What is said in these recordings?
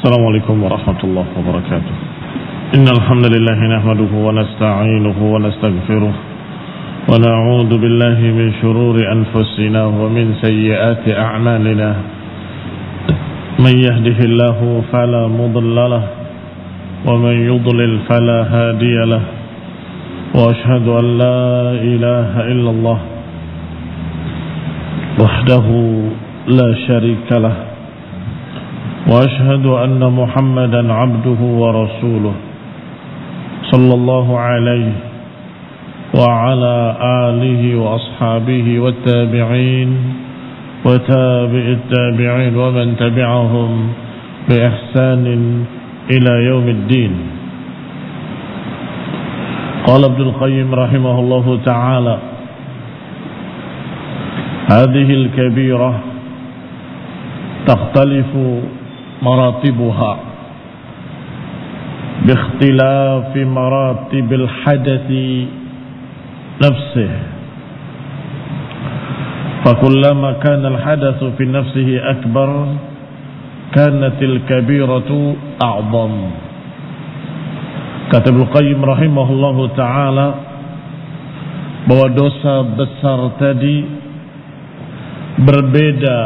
السلام عليكم ورحمة الله وبركاته. إن الحمد لله نحمده ونستعينه ونستغفره ونعوذ بالله من شرور أنفسنا ومن سيئات أعمالنا. من يهده الله فلا مضل له ومن يضلل فلا هادي له. وأشهد أن لا إله إلا الله وحده لا شريك له. وأشهد أن محمدا عبده ورسوله صلى الله عليه وعلى آله وأصحابه والتابعين وتابع التابعين ومن تبعهم بإحسان إلى يوم الدين. قال ابن القيم رحمه الله تعالى: هذه الكبيرة تختلف مراتبها باختلاف مراتب الحدث نفسه، فكلما كان الحدث في نفسه أكبر كانت الكبيرة أعظم. Kata Ibnu Qayyim rahimahullahu ta'ala bahwa dosa besar tadi berbeda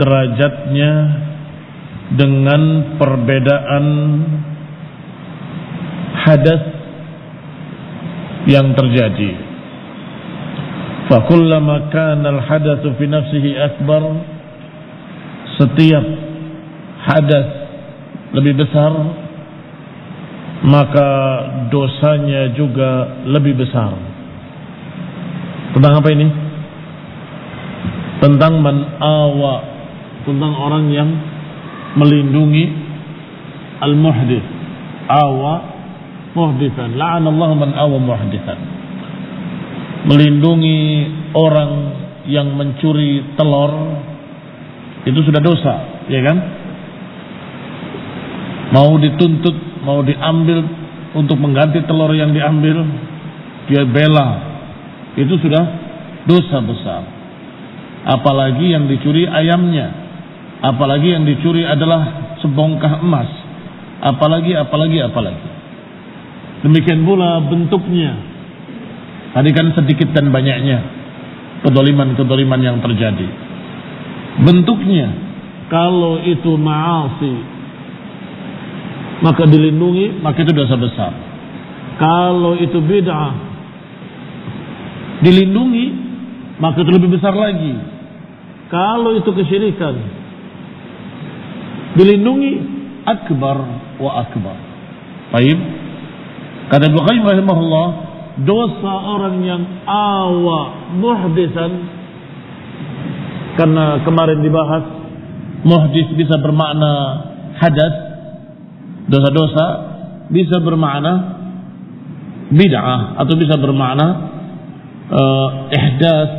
derajatnya dengan perbedaan hadas yang terjadi. Fakullama kana al-hadatsu fi nafsihi akbar, setiap hadas lebih besar maka dosanya juga lebih besar. Tentang apa ini? Tentang man awa, tentang orang yang melindungi al-muhdits. Awa muhditsan, la'anallahu man awa muhditsan. Melindungi orang yang mencuri telur itu sudah dosa, ya kan? Mau dituntut, mau diambil untuk mengganti telur yang diambil, dia bela, itu sudah dosa besar. Apalagi yang dicuri ayamnya, apalagi yang dicuri adalah sebongkah emas, apalagi. Demikian pula bentuknya. Tadi kan sedikit dan banyaknya kedoliman yang terjadi. Bentuknya, kalau itu ma'asi maka dilindungi, maka itu dosa besar. Kalau itu bid'ah dilindungi, maka itu lebih besar lagi. Kalau itu kesyirikan dilindungi, akbar wa akbar. Baik. Kata Ibnu Qayyim rahimahullah, dosa orang yang awa muhditsan, karena kemarin dibahas muhdits bisa bermakna hadas, dosa-dosa bisa bermakna bid'ah atau bisa bermakna ihdas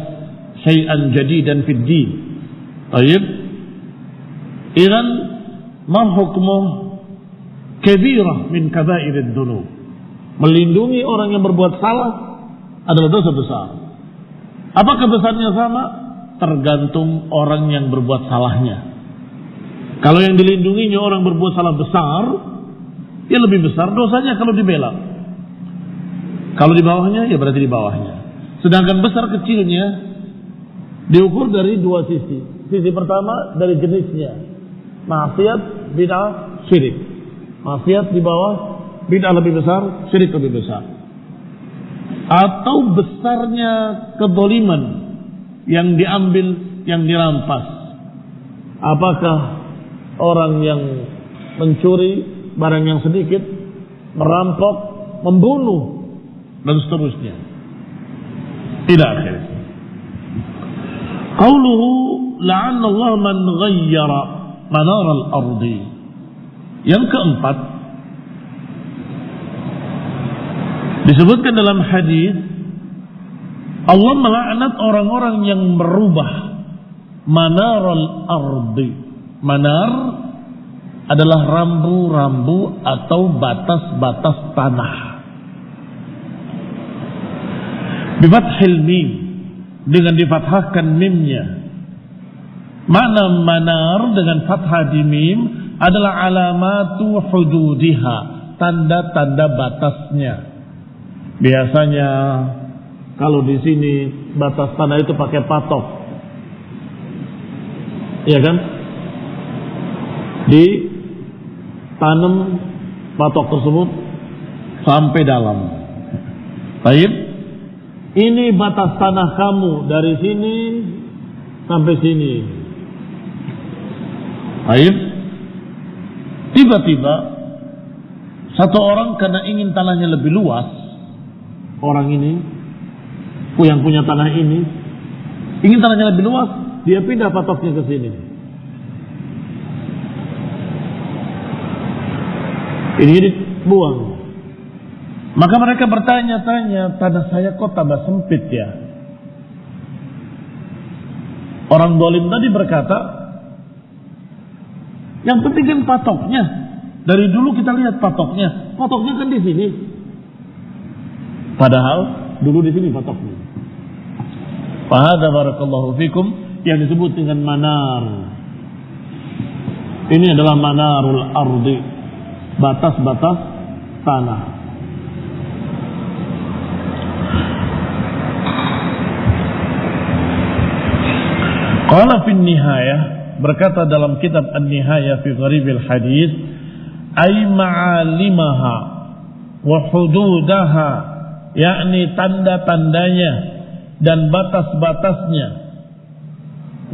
syai'an jadidan fid din. Baik. Idzan ma hukmuh kabirah min kabairid dzunub. Melindungi orang yang berbuat salah adalah dosa besar. Apakah besarnya sama? Tergantung orang yang berbuat salahnya. Kalau yang dilindunginya orang berbuat salah besar, ya lebih besar dosanya kalau dibela. Kalau di bawahnya, ya berarti di bawahnya. Sedangkan besar kecilnya diukur dari dua sisi. Sisi pertama dari jenisnya, maksiat, bid'ah, syirik. Maksiat di bawah, bid'ah lebih besar, syirik lebih besar. Atau besarnya kezaliman yang diambil, yang dirampas. Apakah orang yang mencuri barang yang sedikit, merampok, membunuh, dan seterusnya. Ila akhir. Qauluhu la'anna Allah man ghayyara manar al-ardi. Yang keempat, disebutkan dalam hadis, Allah melaknat orang-orang yang merubah manar al-ardi. Manar adalah rambu-rambu atau batas-batas tanah. Bifathil mim, dengan difathahkan mimnya. Makna manar dengan fathah di mim adalah alamatu hududiha, tanda-tanda batasnya. Biasanya kalau di sini batas tanah itu pakai patok, iya kan? Ditanam patok tersebut sampai dalam. Baik, ini batas tanah kamu dari sini sampai sini. Baik, tiba-tiba satu orang karena ingin tanahnya lebih luas, orang ini yang punya tanah ini ingin tanahnya lebih luas, dia pindah patoknya ke sini. Ini dibuang. Maka mereka bertanya-tanya, tanah saya kok tambah sempit ya? Orang zalim tadi berkata, yang penting kan patoknya. Dari dulu kita lihat patoknya. Patoknya kan di sini. Padahal dulu di sini patoknya. Fahada barakallahu fikum yang disebut dengan manar. Ini adalah manarul ardi, batas-batas tanah. Qala fi nihayah, berkata dalam kitab An-Nihayah fi Gharibil Hadis, ay ma'alimaha wa hududaha, yakni tanda-tandanya dan batas-batasnya.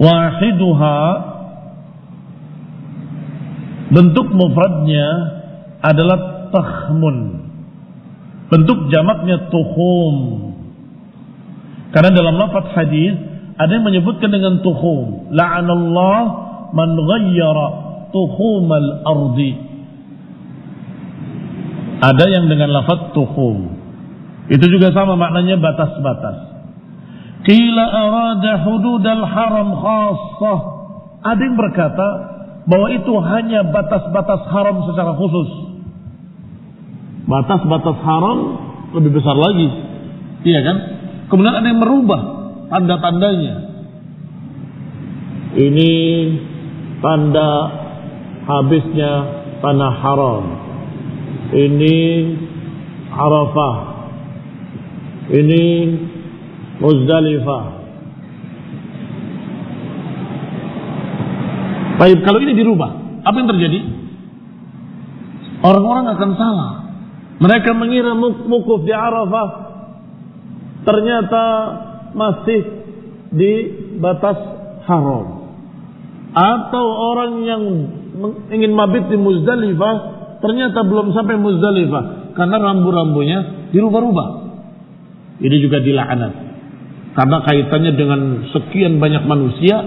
Wahiduha, bentuk mufradnya adalah takhmun, bentuk jamaknya tukhum. Karena dalam lafaz hadis ada yang menyebutkan dengan tukhum, la'anallah man ghayyara tukhumal ardi. Ada yang dengan lafaz tukhum, itu juga sama maknanya batas-batas. Qila arada hududal haram khassah, ada yang berkata bahwa itu hanya batas-batas haram secara khusus. Batas-batas haram lebih besar lagi, iya kan? Kemudian ada yang merubah tanda-tandanya. Ini tanda habisnya tanah haram. Ini Arafah. Ini Muzdalifah. Baik, kalau ini dirubah, apa yang terjadi? Orang-orang akan salah. Mereka mengira mukuf di Arafah, ternyata masih di batas haram. Atau orang yang ingin mabit di Muzdalifah, ternyata belum sampai Muzdalifah karena rambu-rambunya dirubah-rubah. Ini juga dilaknat karena kaitannya dengan sekian banyak manusia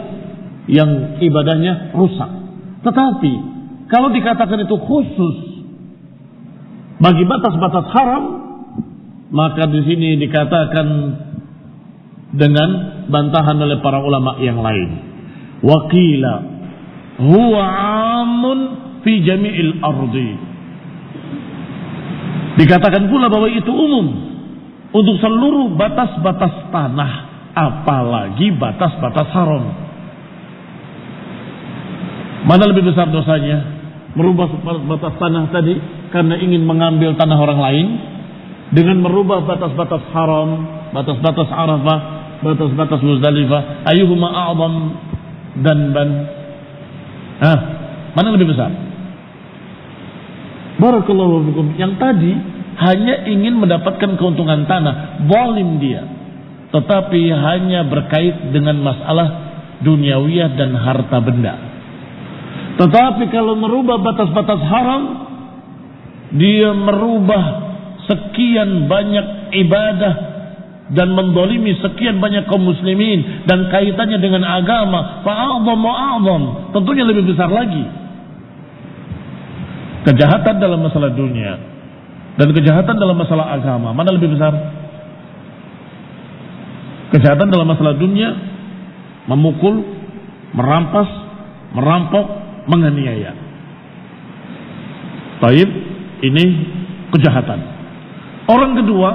yang ibadahnya rusak. Tetapi kalau dikatakan itu khusus bagi batas-batas haram, maka di sini dikatakan dengan bantahan oleh para ulama yang lain. Waqila huwa amun fi jami'il ardi. Dikatakan pula bahwa itu umum untuk seluruh batas-batas tanah, apalagi batas-batas haram. Mana lebih besar dosanya? Merubah batas tanah tadi karena ingin mengambil tanah orang lain, dengan merubah batas-batas haram, batas-batas Arafah, batas-batas Muzdalifah, ayyuhuma a'zam danban? Mana lebih besar? Barakallahu fikum. Yang tadi hanya ingin mendapatkan keuntungan tanah, zalim dia, tetapi hanya berkait dengan masalah duniawiyah dan harta benda. Tetapi kalau merubah batas-batas haram, dia merubah sekian banyak ibadah dan mendolimi sekian banyak kaum muslimin dan kaitannya dengan agama. Fa'a'zam wa'a'zam, tentunya lebih besar lagi. Kejahatan dalam masalah dunia dan kejahatan dalam masalah agama, mana lebih besar? Kejahatan dalam masalah dunia, memukul, merampas, merampok, menganiaya. Baik, ini kejahatan. Orang kedua,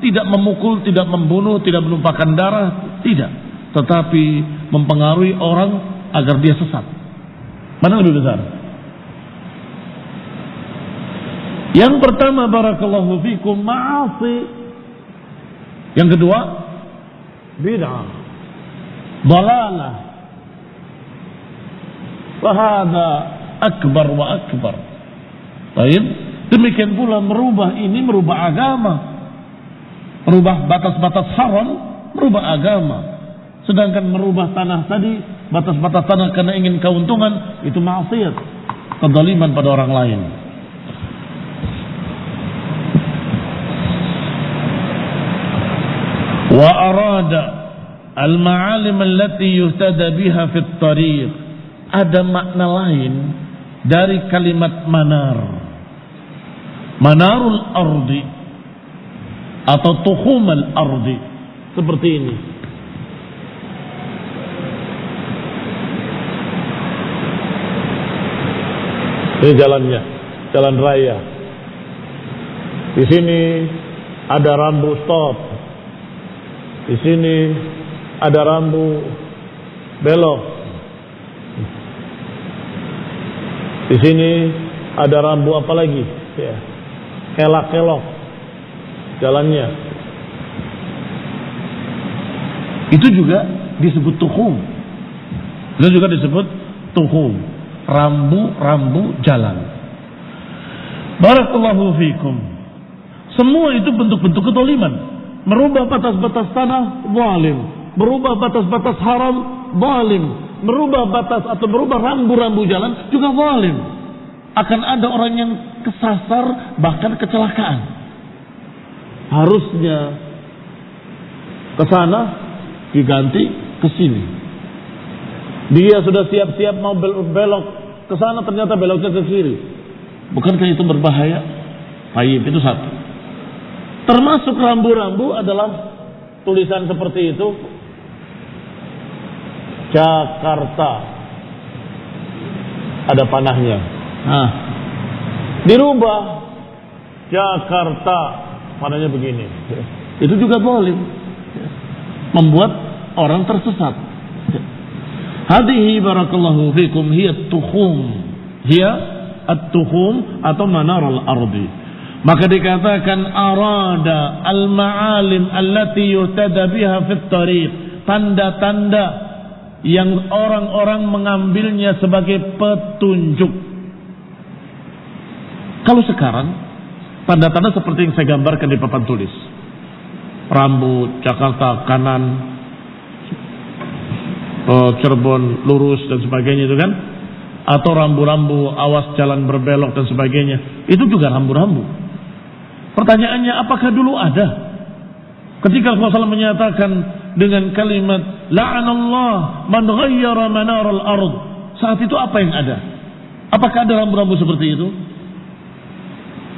tidak memukul, tidak membunuh, tidak menumpahkan darah, tidak. Tetapi mempengaruhi orang agar dia sesat. Mana lebih besar? Yang pertama, barakallahu fikum, ma'asi. Yang kedua, bid'ah, dalalah. Wahada akbar wa akbar. Baik. Demikian pula merubah agama, merubah batas-batas haram, merubah agama. Sedangkan merubah tanah tadi, batas-batas tanah karena ingin keuntungan, itu maksiat, kezaliman pada orang lain. Wa arada al-ma'alim allati yuhtada biha fit tariq. Ada makna lain dari kalimat manar. Manarul ardi atau tuhumal ardi. Seperti ini. Ini jalannya, jalan raya. Di sini ada rambu stop. Di sini ada rambu belok. Di sini ada rambu apa lagi? Ya. Kelak-kelok jalannya. Itu juga disebut tuhum. Itu juga disebut tuhum. Rambu-rambu jalan. Barakallahu fikum. Semua itu bentuk-bentuk kezaliman. Merubah batas-batas tanah, zalim. Merubah batas-batas haram, zalim. Merubah batas atau merubah rambu-rambu jalan juga zalim. Akan ada orang yang kesasar, bahkan kecelakaan. Harusnya ke sana diganti ke sini. Dia sudah siap-siap mau belok ke sana, ternyata beloknya ke kiri. Bukankah itu berbahaya? Baik, itu satu. Termasuk rambu-rambu adalah tulisan seperti itu. Jakarta ada panahnya. Nah, dirubah Jakarta panahnya begini. Itu juga zalim. Membuat orang tersesat. Hadihi barakallahu fikum hiya at-tuhum. Hiya at-tuhum atau manaral ardi. Maka dikatakan arada al-ma'alim allati yuhtada biha fit tariq. Tanda-tanda yang orang-orang mengambilnya sebagai petunjuk. Kalau sekarang tanda-tanda seperti yang saya gambarkan di papan tulis. Rambu Jakarta kanan, Cirebon lurus dan sebagainya itu kan. Atau rambu-rambu awas jalan berbelok dan sebagainya. Itu juga rambu-rambu. Pertanyaannya, apakah dulu ada? Ketika Rasulullah menyatakan dengan kalimat la'anallah man ghayyara manaral ard. Saat itu apa yang ada? Apakah ada rambu-rambu seperti itu?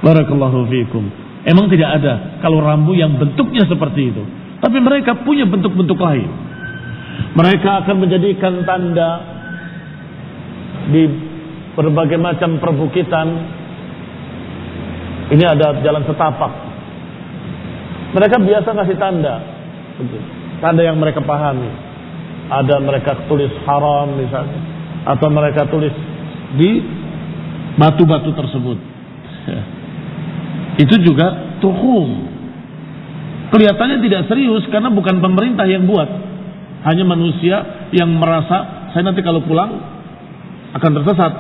Barakallahu fiikum. Emang tidak ada kalau rambu yang bentuknya seperti itu. Tapi mereka punya bentuk-bentuk lain. Mereka akan menjadikan tanda di berbagai macam perbukitan. Ini ada jalan setapak. Mereka biasa ngasih tanda. Tanda yang mereka pahami. Ada mereka tulis haram misalnya. Atau mereka tulis di batu-batu tersebut. Itu juga tuhum. Kelihatannya tidak serius karena bukan pemerintah yang buat. Hanya manusia yang merasa saya nanti kalau pulang akan tersesat.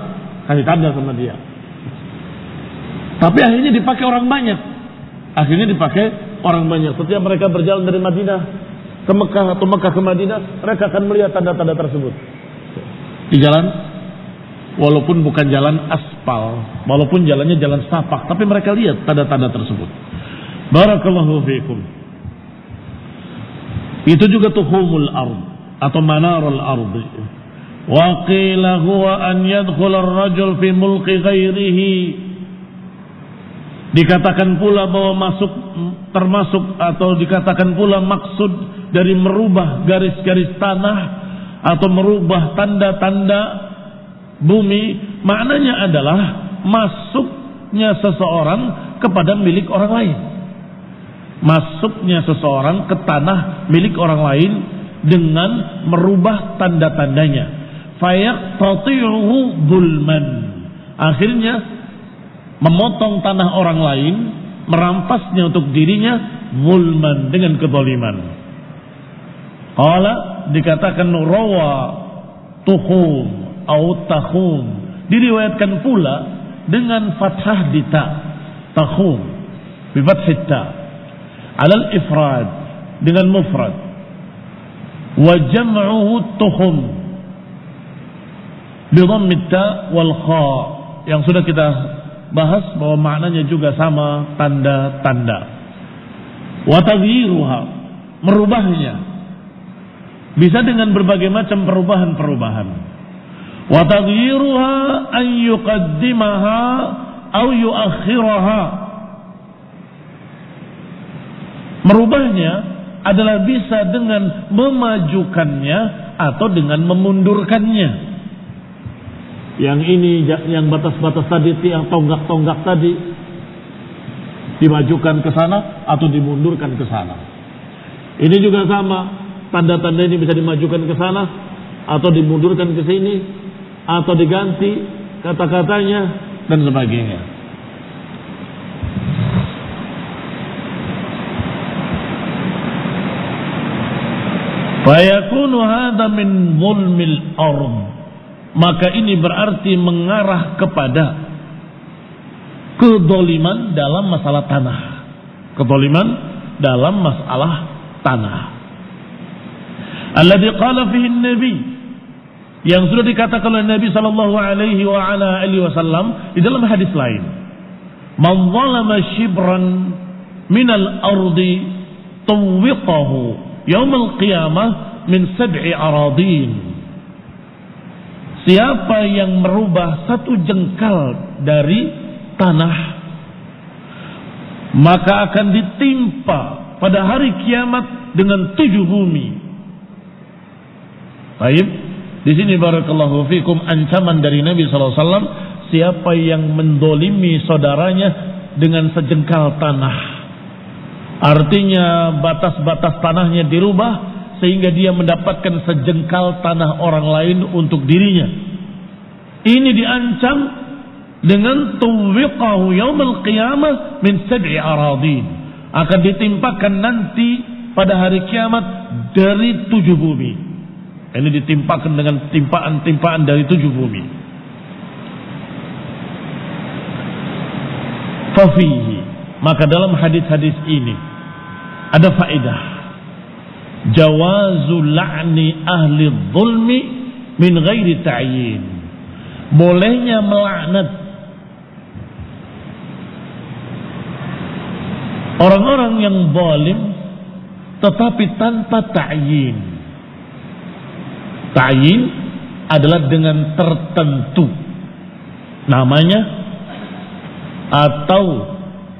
Kasih tanda sama dia. Tapi akhirnya dipakai orang banyak. Akhirnya dipakai orang banyak. Setiap mereka berjalan dari Madinah ke Mekah atau Mekah ke Madinah, mereka akan melihat tanda-tanda tersebut di jalan, walaupun bukan jalan aspal, walaupun jalannya jalan setapak, tapi mereka lihat tanda-tanda tersebut. Barakallahu fiikum. Itu juga tuhumul ard atau manarul ard. Wa qila huwa an yadkhula ar-rajul fi mulki ghairihi. Dikatakan pula bahwa termasuk atau dikatakan pula maksud dari merubah garis-garis tanah atau merubah tanda-tanda bumi, maknanya adalah masuknya seseorang kepada milik orang lain. Masuknya seseorang ke tanah milik orang lain dengan merubah tanda-tandanya. Fayaqtati'uhu zulman. Akhirnya memotong tanah orang lain, merampasnya untuk dirinya, zulman, dengan kezaliman. Qala, dikatakan rawa tuhum atau takhum, diriwayatkan pula dengan fathah di ta, takhum bi fathih ta, alal ifrad, dengan mufrad, wa jam'uhu tuhum bi dhammit ta wal kha, yang sudah kita bahas bahwa maknanya juga sama, tanda-tanda. Wa taghyiruha, merubahnya bisa dengan berbagai macam perubahan-perubahan. Wa taghyiruha an yuqaddimaha aw yuakhiraha, merubahnya adalah bisa dengan memajukannya atau dengan memundurkannya. Yang ini, yang batas-batas tadi, yang tonggak-tonggak tadi, dimajukan ke sana atau dimundurkan ke sana. Ini juga sama, tanda-tanda ini bisa dimajukan ke sana atau dimundurkan ke sini, atau diganti kata-katanya dan sebagainya. Fayakunu hadha min zulmil ardh, maka ini berarti mengarah kepada kezaliman dalam masalah tanah. Kezaliman dalam masalah tanah. Alladzi qala fihi an-nabi, yang sudah dikatakan oleh Nabi sallallahu alaihi wa ala alihi wasallam di dalam hadis lain. Man zalama shibran minal ardi tuwiqahu yaumil qiyamah min 7 aradin. Siapa yang merubah satu jengkal dari tanah, maka akan ditimpa pada hari kiamat dengan 7 bumi. Baik, di sini barakallahu fikum ancaman dari Nabi sallallahu alaihi wasallam, siapa yang mendolimi saudaranya dengan sejengkal tanah. Artinya batas-batas tanahnya dirubah sehingga dia mendapatkan sejengkal tanah orang lain untuk dirinya. Ini diancam dengan tuwiqahu yaumil qiyamah min 7 aradin, akan ditimpakan nanti pada hari kiamat dari 7 bumi. Ini ditimpakan dengan timpaan-timpaan dari 7 bumi. Fafihi, maka dalam hadis-hadis ini ada faedah jawazu la'ni ahli zulmi min ghairi ta'yin, bolehnya melaknat orang-orang yang zalim tetapi tanpa ta'yin. Ta'yin adalah dengan tertentu namanya atau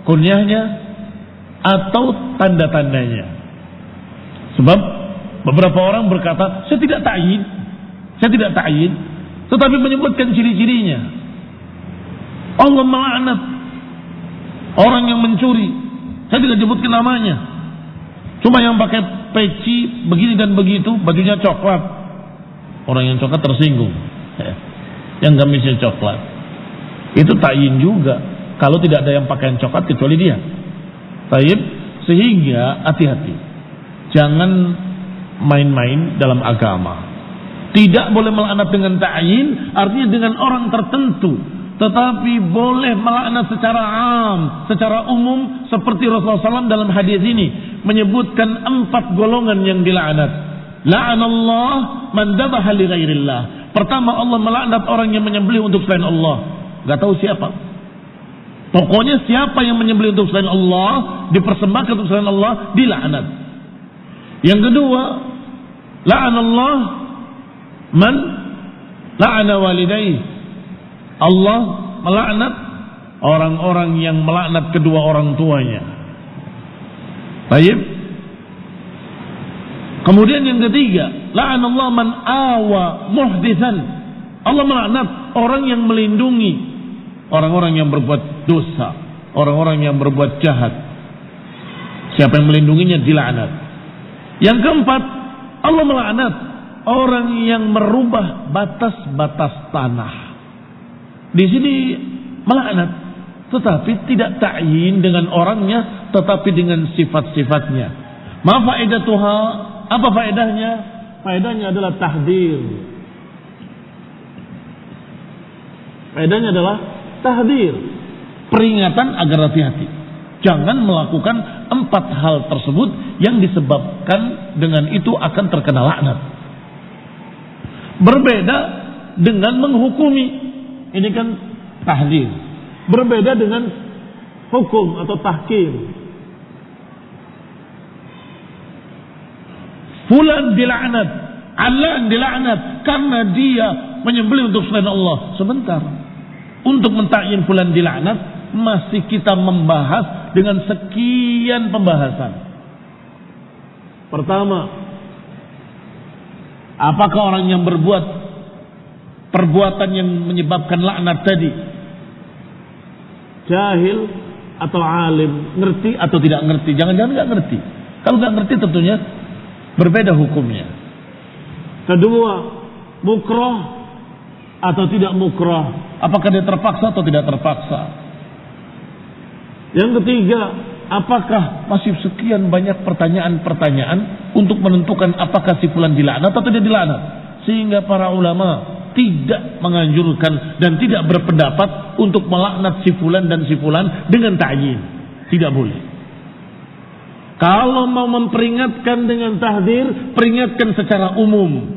kunyahnya atau tanda-tandanya. Sebab beberapa orang berkata, saya tidak ta'yin, tetapi menyebutkan ciri-cirinya. Allah melaknat orang yang mencuri, saya tidak sebutkan namanya, cuma yang pakai peci begini dan begitu, bajunya coklat. Orang yang coklat tersinggung, yang gamisnya coklat. Itu ta'yin juga, kalau tidak ada yang pakaian coklat kecuali dia. Taib, sehingga hati-hati, jangan main-main dalam agama. Tidak boleh melaknat dengan ta'yin, artinya dengan orang tertentu, tetapi boleh melaknat secara am, secara umum, seperti Rasulullah SAW dalam hadis ini menyebutkan 4 golongan yang dilaknat. La'anallah man dabaha li ghairillah. Pertama, Allah melaknat orang yang menyembelih untuk selain Allah. Gak tahu siapa. Pokoknya siapa yang menyembelih untuk selain Allah, dipersembahkan untuk selain Allah, dilaknat. Yang kedua, la'anallah man la'ana walidayhi. Allah melaknat orang-orang yang melaknat kedua orang tuanya. Baik. Kemudian yang ketiga, la'anallah man awa muhditsan. Allah melaknat orang yang melindungi orang-orang yang berbuat dosa, orang-orang yang berbuat jahat. Siapa yang melindunginya dilaknat. Yang keempat, Allah melaknat orang yang merubah batas-batas tanah. Di sini melaknat tetapi tidak ta'yin dengan orangnya, tetapi dengan sifat-sifatnya. Ma faedatuha? Apa faedahnya? Faedahnya adalah tahdir. Faedahnya adalah tahdir, peringatan agar hati-hati. Jangan melakukan 4 hal tersebut yang disebabkan dengan itu akan terkena laknat. Berbeda dengan menghukumi. Ini kan tahdir. Berbeda dengan hukum atau tahkim. Fulan dilaknat, alan dilaknat karena dia menyembelih untuk selain Allah. Sebentar. Untuk mentakyin fulan dilaknat masih kita membahas dengan sekian pembahasan. Pertama, apakah orang yang berbuat perbuatan yang menyebabkan laknat tadi jahil atau alim, ngerti atau tidak ngerti? Jangan-jangan nggak ngerti. Kalau nggak ngerti tentunya berbeda hukumnya. Kedua, mukrah atau tidak mukrah? Apakah dia terpaksa atau tidak terpaksa? Yang ketiga, apakah masih sekian banyak pertanyaan-pertanyaan untuk menentukan apakah si fulan dilaknat atau tidak dilaknat? Sehingga para ulama tidak menganjurkan dan tidak berpendapat untuk melaknat si fulan dan si fulan dengan ta'yin. Tidak boleh. Kalau mau memperingatkan dengan tahdir, peringatkan secara umum.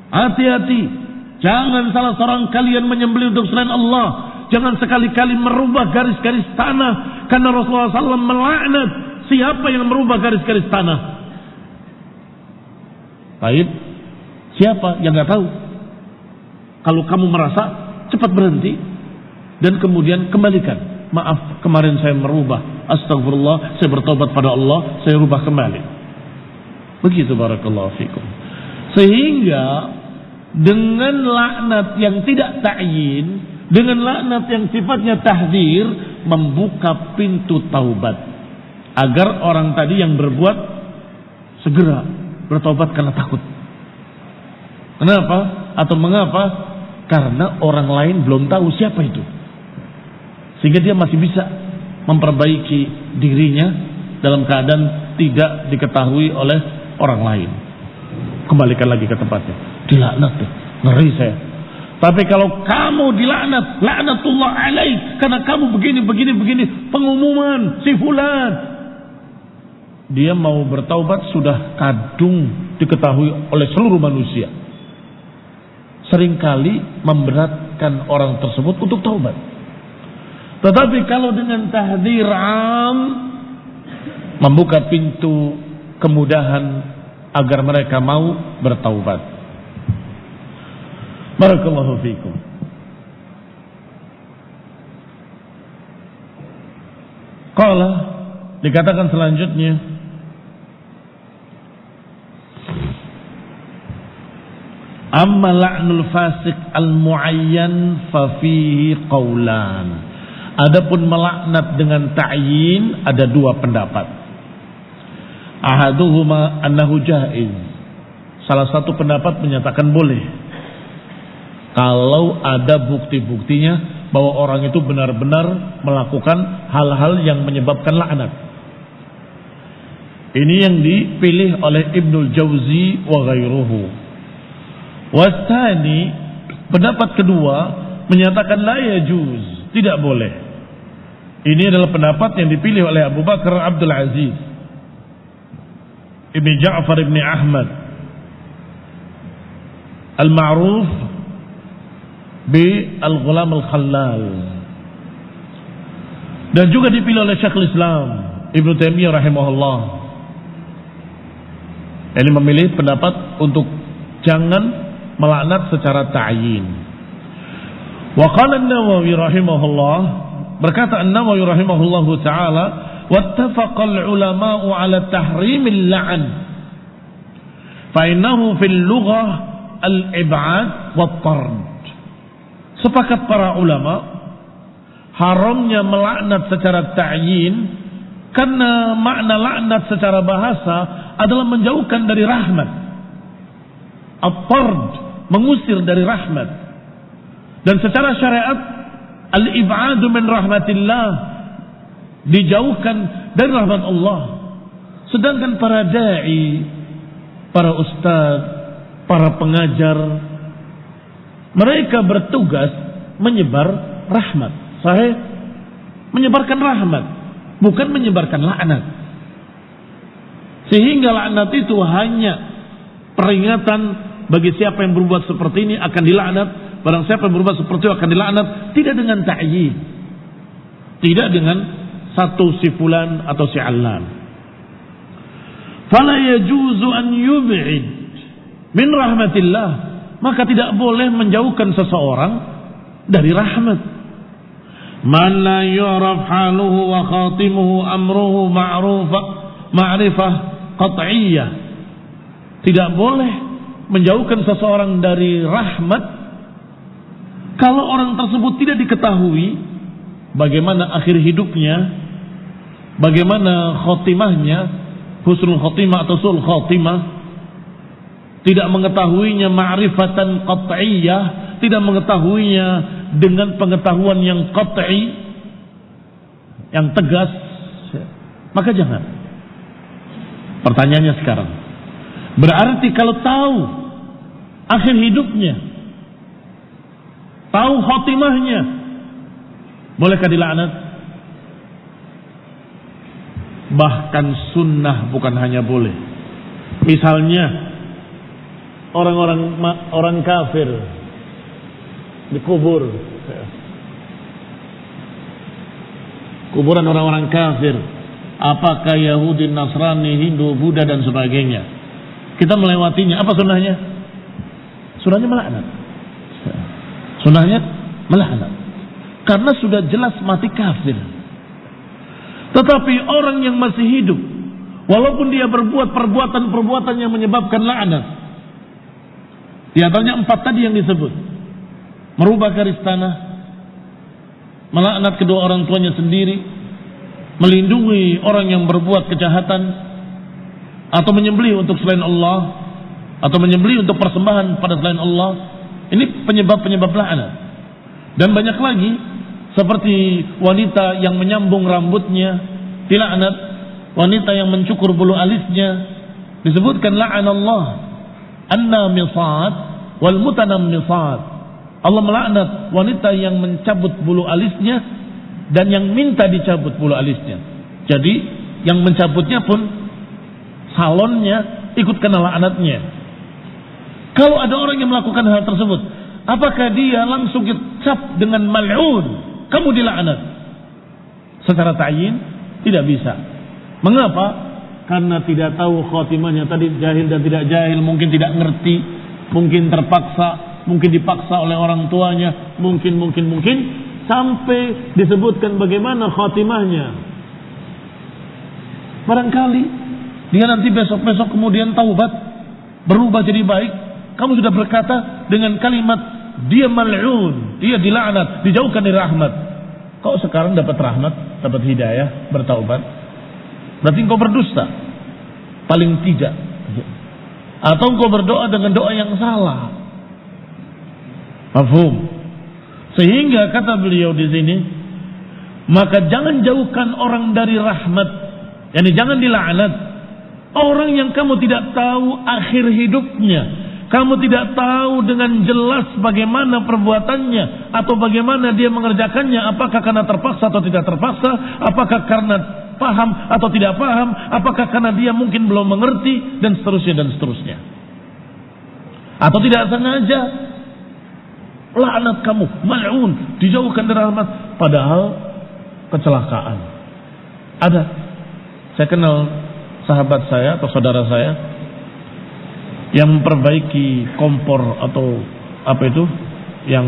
Hati-hati, jangan salah seorang kalian menyembelih untuk selain Allah. Jangan sekali-kali merubah garis-garis tanah, karena Rasulullah SAW melaknat siapa yang merubah garis-garis tanah. Baik, siapa yang nggak tahu? Kalau kamu merasa, cepat berhenti dan kemudian kembalikan. Maaf, kemarin saya merubah. Astagfirullah, saya bertobat pada Allah, saya rubah kembali. Begitu, barakallahu fikum. Sehingga dengan laknat yang tidak ta'yin, dengan laknat yang sifatnya tahdir, membuka pintu taubat agar orang tadi yang berbuat segera bertobat karena takut. Kenapa? Atau mengapa? Karena orang lain belum tahu siapa itu, sehingga dia masih bisa memperbaiki dirinya dalam keadaan tidak diketahui oleh orang lain. Kembalikan lagi ke tempatnya. Dilaknat tuh, ngeri saya. Tapi kalau kamu dilaknat, laknatullah alaik, karena kamu begini, pengumuman si fulan, dia mau bertaubat sudah kadung diketahui oleh seluruh manusia. Seringkali memberatkan orang tersebut untuk taubat. Tetapi kalau dengan tahdzir am, membuka pintu kemudahan agar mereka mau bertaubat. Barakallahu fiikum. Qala, dikatakan selanjutnya, amma la'nul fasik al-muayyan fa fihi qaulan. Adapun melaknat dengan ta'yin ada 2 pendapat. Ahaduhuma annahu jaiz. Salah satu pendapat menyatakan boleh kalau ada bukti-buktinya bahwa orang itu benar-benar melakukan hal-hal yang menyebabkan laknat. Ini yang dipilih oleh Ibnul Jauzi wa ghairuhu. Wasani, pendapat kedua menyatakan la yajuz, tidak boleh. Ini adalah pendapat yang dipilih oleh Abu Bakar Abdul Aziz, Ibn Ja'far Ibn Ahmad Al-Ma'ruf bi Al-Ghulam Al-Khallal, dan juga dipilih oleh Syekhul Islam Ibn Taimiyah rahimahullah. Ini memilih pendapat untuk jangan melaknat secara ta'yin. Wa qala An-Nawawi rahimahullah, berkata An-Nawawi rahimahullahu taala, wattafaqa al-ulama'u 'ala tahrimil la'n fa innahu fil lughah al-ib'ad wat-tard. Sepakat para ulama haramnya melaknat secara ta'yin karena makna laknat secara bahasa adalah menjauhkan dari rahmat. At-tard, mengusir dari rahmat. Dan secara syariat al-ib'adu min rahmatillah, dijauhkan dari rahmat Allah. Sedangkan para dai, para ustaz, para pengajar, mereka bertugas menyebar rahmat. Sahih? Menyebarkan rahmat, bukan menyebarkan laknat. Sehingga laknat itu hanya peringatan bagi siapa yang berbuat seperti ini akan dilaknat, barang siapa yang berbuat seperti itu akan dilaknat, tidak dengan ta'yin, tidak dengan satu si fulan atau si allan. Fala yajuzu an yub'id min rahmatillah, maka tidak boleh menjauhkan seseorang dari rahmat. Man la yu'raf haluhu wa khatimuhu amruhu ma'rifah qat'iyyah. Tidak boleh menjauhkan seseorang dari rahmat kalau orang tersebut tidak diketahui bagaimana akhir hidupnya, bagaimana khotimahnya, husnul khotimah atau sul khotimah, tidak mengetahuinya ma'rifatan qat'iyyah, tidak mengetahuinya dengan pengetahuan yang qat'i, yang tegas, maka jangan. Pertanyaannya sekarang, berarti kalau tahu akhir hidupnya, tahu khotimahnya, bolehkah dilaknat? Bahkan sunnah, bukan hanya boleh. Misalnya orang kafir dikubur, kuburan orang-orang kafir, apakah Yahudi, Nasrani, Hindu, Buddha dan sebagainya, kita melewatinya, apa sunnahnya? Sunnahnya melaknat. Sunnahnya melaknat, karena sudah jelas mati kafir. Tetapi orang yang masih hidup, walaupun dia berbuat perbuatan-perbuatan yang menyebabkan laknat, di antaranya 4 tadi yang disebut, merubah garis tanah, melaknat kedua orang tuanya sendiri, melindungi orang yang berbuat kejahatan, atau menyembelih untuk selain Allah, atau menyembelih untuk persembahan pada selain Allah. Ini penyebab-penyebab laknat. Dan banyak lagi, seperti wanita yang menyambung rambutnya dilaknat, wanita yang mencukur bulu alisnya, disebutkan la'anallah an-namisat wal mutanammisat. Allah melaknat wanita yang mencabut bulu alisnya dan yang minta dicabut bulu alisnya. Jadi yang mencabutnya pun salonnya ikut kena laknatnya. Kalau ada orang yang melakukan hal tersebut, apakah dia langsung dicap dengan mal'un, kamu dilaknat? Secara ta'yin tidak bisa. Mengapa? Karena tidak tahu khotimahnya. Tadi jahil dan tidak jahil, mungkin tidak ngerti, mungkin terpaksa, mungkin dipaksa oleh orang tuanya, mungkin sampai disebutkan bagaimana khotimahnya. Barangkali dia nanti besok-besok kemudian taubat, berubah jadi baik. Kamu sudah berkata dengan kalimat dia mal'un, dia dilaknat, dijauhkan dari rahmat. Kau sekarang dapat rahmat, dapat hidayah, bertaubat, berarti engkau berdusta paling tidak, atau engkau berdoa dengan doa yang salah. Mafhum? Sehingga kata beliau di sini, maka jangan jauhkan orang dari rahmat, yakni jangan dilaknat orang yang kamu tidak tahu akhir hidupnya, kamu tidak tahu dengan jelas bagaimana perbuatannya atau bagaimana dia mengerjakannya, apakah karena terpaksa atau tidak terpaksa, apakah karena paham atau tidak paham, apakah karena dia mungkin belum mengerti, dan seterusnya, atau tidak sengaja. Laknat kamu, mal'un, dijauhkan dari rahmat, padahal kecelakaan. Ada, saya kenal sahabat saya atau saudara saya yang memperbaiki kompor atau apa itu yang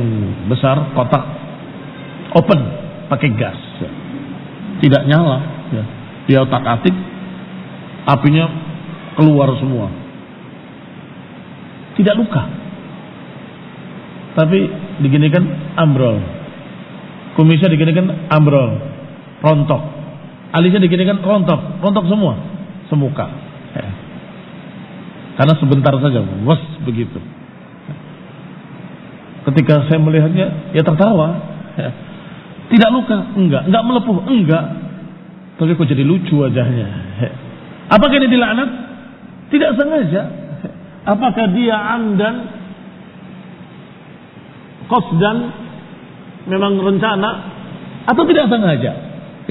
besar, kotak open pakai gas, tidak nyala, dia otak-atik, apinya keluar semua, tidak luka, tapi diginikan ambrol, kumisnya diginikan ambrol, rontok, alisnya diginikan rontok semua, semuka, karena sebentar saja, wes begitu. Ketika saya melihatnya, ya tertawa. Tidak luka? Enggak melepuh? Enggak. Tapi kok jadi lucu wajahnya? Apakah ini dilaknat? Tidak sengaja. Apakah dia amdan, qasdan, memang rencana, atau tidak sengaja?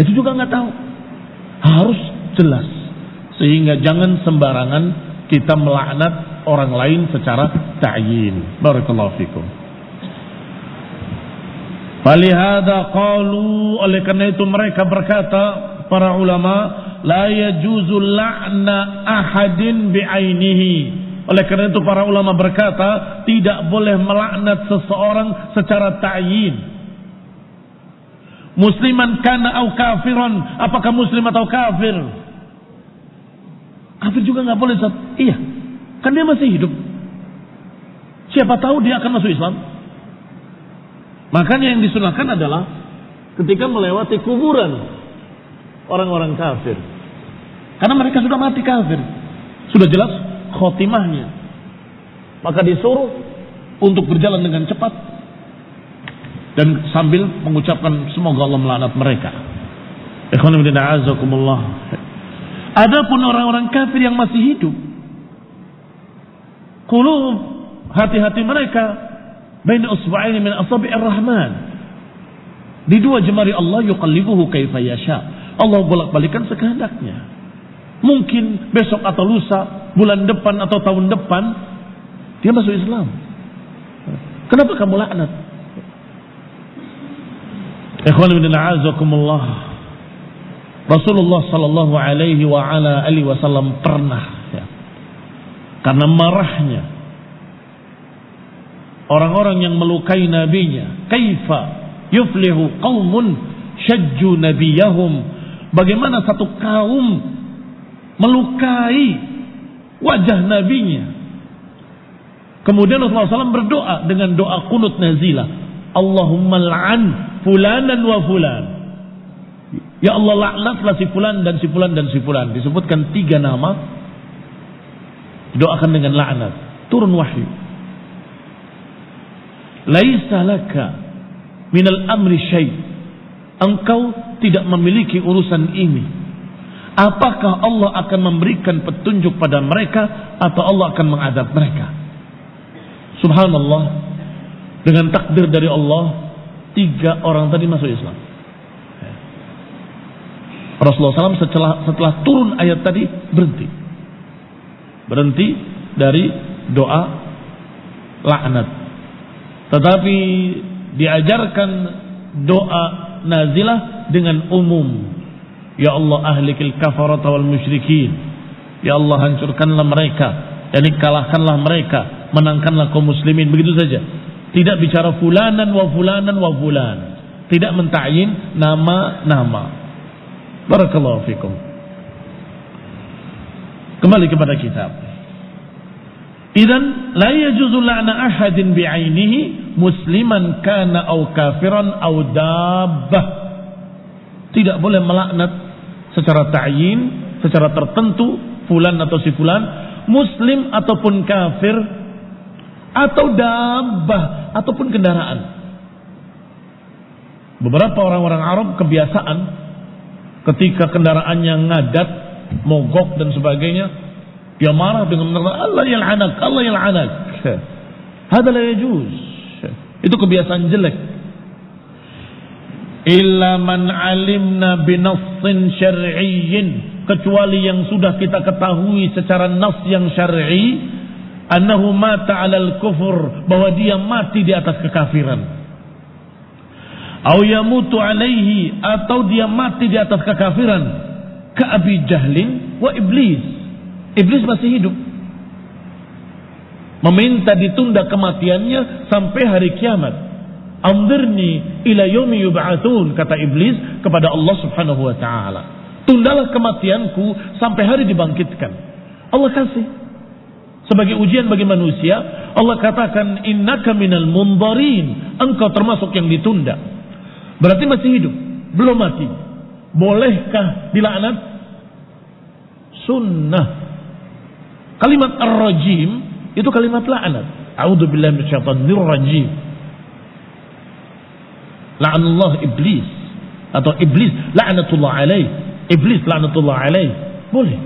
Itu juga nggak tahu. Harus jelas. Sehingga jangan sembarangan kita melaknat orang lain secara ta'yin. Barakallahu fikum. Falihada qalu, oleh karena itu mereka berkata, para ulama, la yajuzu la'na ahadin bi'ainihi. Oleh karena itu para ulama berkata, tidak boleh melaknat seseorang secara ta'yin. Musliman kana au kafiran, apakah muslim atau kafir? Kafir juga nggak boleh. Iya, kan dia masih hidup. Siapa tahu dia akan masuk Islam. Makanya yang disunahkan adalah ketika melewati kuburan orang-orang kafir, karena mereka sudah mati kafir, sudah jelas khotimahnya, maka disuruh untuk berjalan dengan cepat dan sambil mengucapkan semoga Allah melaknat mereka. Ikhwan fillah a'azzakumullah. Adapun orang-orang kafir yang masih hidup, qulub, hati-hati mereka baina usba'aini min asabi'ir rahman, di dua jemari Allah, yuqallibuhu kaifa yasha. Allah bolak-balikan sekehendaknya. Mungkin besok atau lusa, bulan depan atau tahun depan dia masuk Islam. Kenapa kamu laknat? Ikhwan fillah a'azzakumullah. Rasulullah sallallahu alaihi wa ala alihi wasallam pernah, karena marahnya orang-orang yang melukai nabinya, kaifa yuflihu qaumun syajju nabiyahum, bagaimana satu kaum melukai wajah nabinya. Kemudian Rasulullah SAW berdoa dengan doa qunut nazilah, Allahumma la'an fulanan wa fulan. Ya Allah, laknatlah si fulan dan si fulan dan si fulan. Disebutkan 3 nama, doakan dengan laknat. Turun wahyu. Laisa laka minal amri syai'. Engkau tidak memiliki urusan ini. Apakah Allah akan memberikan petunjuk pada mereka atau Allah akan mengadab mereka? Subhanallah, dengan takdir dari Allah 3 orang tadi masuk Islam. Rasulullah SAW setelah turun ayat tadi berhenti dari doa laknat, tetapi diajarkan doa nazilah dengan umum. Ya Allah, ahlikil kafarata wal musyrikin. Ya Allah, hancurkanlah mereka, yakni kalahkanlah mereka, menangkanlah kaum muslimin. Begitu saja, tidak bicara fulanan wa fulanan wa fulan, tidak menta'yin nama-nama. Barakallahu fikum. Kembali kepada kitab. Idzan la yajuzu la'na ahadin bi'ainihi musliman kana au kafiran au dabbah. Tidak boleh melaknat secara ta'yin, secara tertentu, fulan atau si fulan, muslim ataupun kafir, atau dabbah ataupun kendaraan. Beberapa orang-orang Arab kebiasaan ketika kendaraannya ngadat, mogok dan sebagainya, dia marah dengan menerima Allah yal'anak, Allah yal'anak. Hada la yajuz. Itu kebiasaan jelek. Illa man alimna binassin syar'iyyin, kecuali yang sudah kita ketahui secara nas yang syar'i, annahu mata 'alal kufur, bahwa dia mati di atas kekafiran. Au yamutu alaihi, atau dia mati di atas kekafiran, ka Abi Jahlin wa Iblis. Iblis masih hidup, meminta ditunda kematiannya sampai hari kiamat. Anzirni ila yaumi yub'atsun, kata Iblis kepada Allah Subhanahu wa taala, tundalah kematianku sampai hari dibangkitkan. Allah kasih sebagai ujian bagi manusia. Allah katakan innaka minal munzarin, engkau termasuk yang ditunda. Berarti masih hidup, belum mati. Bolehkah dilaknat? Sunnah. Kalimat ar-rajim itu kalimat laknat. A'udzubillahi minasyaitonir rajim. la'anallah iblis, atau iblis la'natullah alaih, iblis la'natullah alaih. Boleh.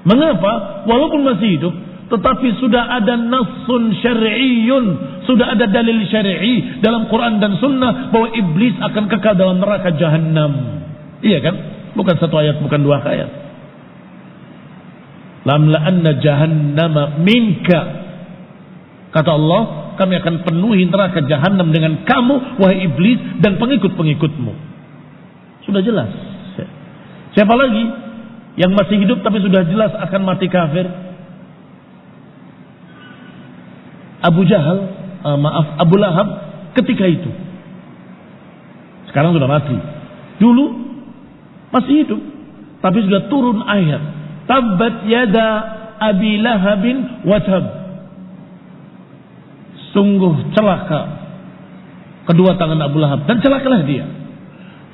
Mengapa? Walaupun masih hidup, tetapi sudah ada nassun syar'iyyun, sudah ada dalil syar'i dalam Quran dan Sunnah bahwa iblis akan kekal dalam neraka Jahannam. Iya kan? Bukan satu ayat, bukan dua ayat. Lamla'anna jahannama minka, kata Allah, kami akan penuhi neraka Jahannam dengan kamu, wahai iblis, dan pengikut-pengikutmu. Sudah jelas. Siapa lagi yang masih hidup tapi sudah jelas akan mati kafir? Abu Lahab ketika itu. Sekarang sudah mati. Dulu masih hidup, tapi sudah turun ayat, tabbat yada abi lahabin wa tab. Sungguh celaka kedua tangan Abu Lahab, dan celakalah dia.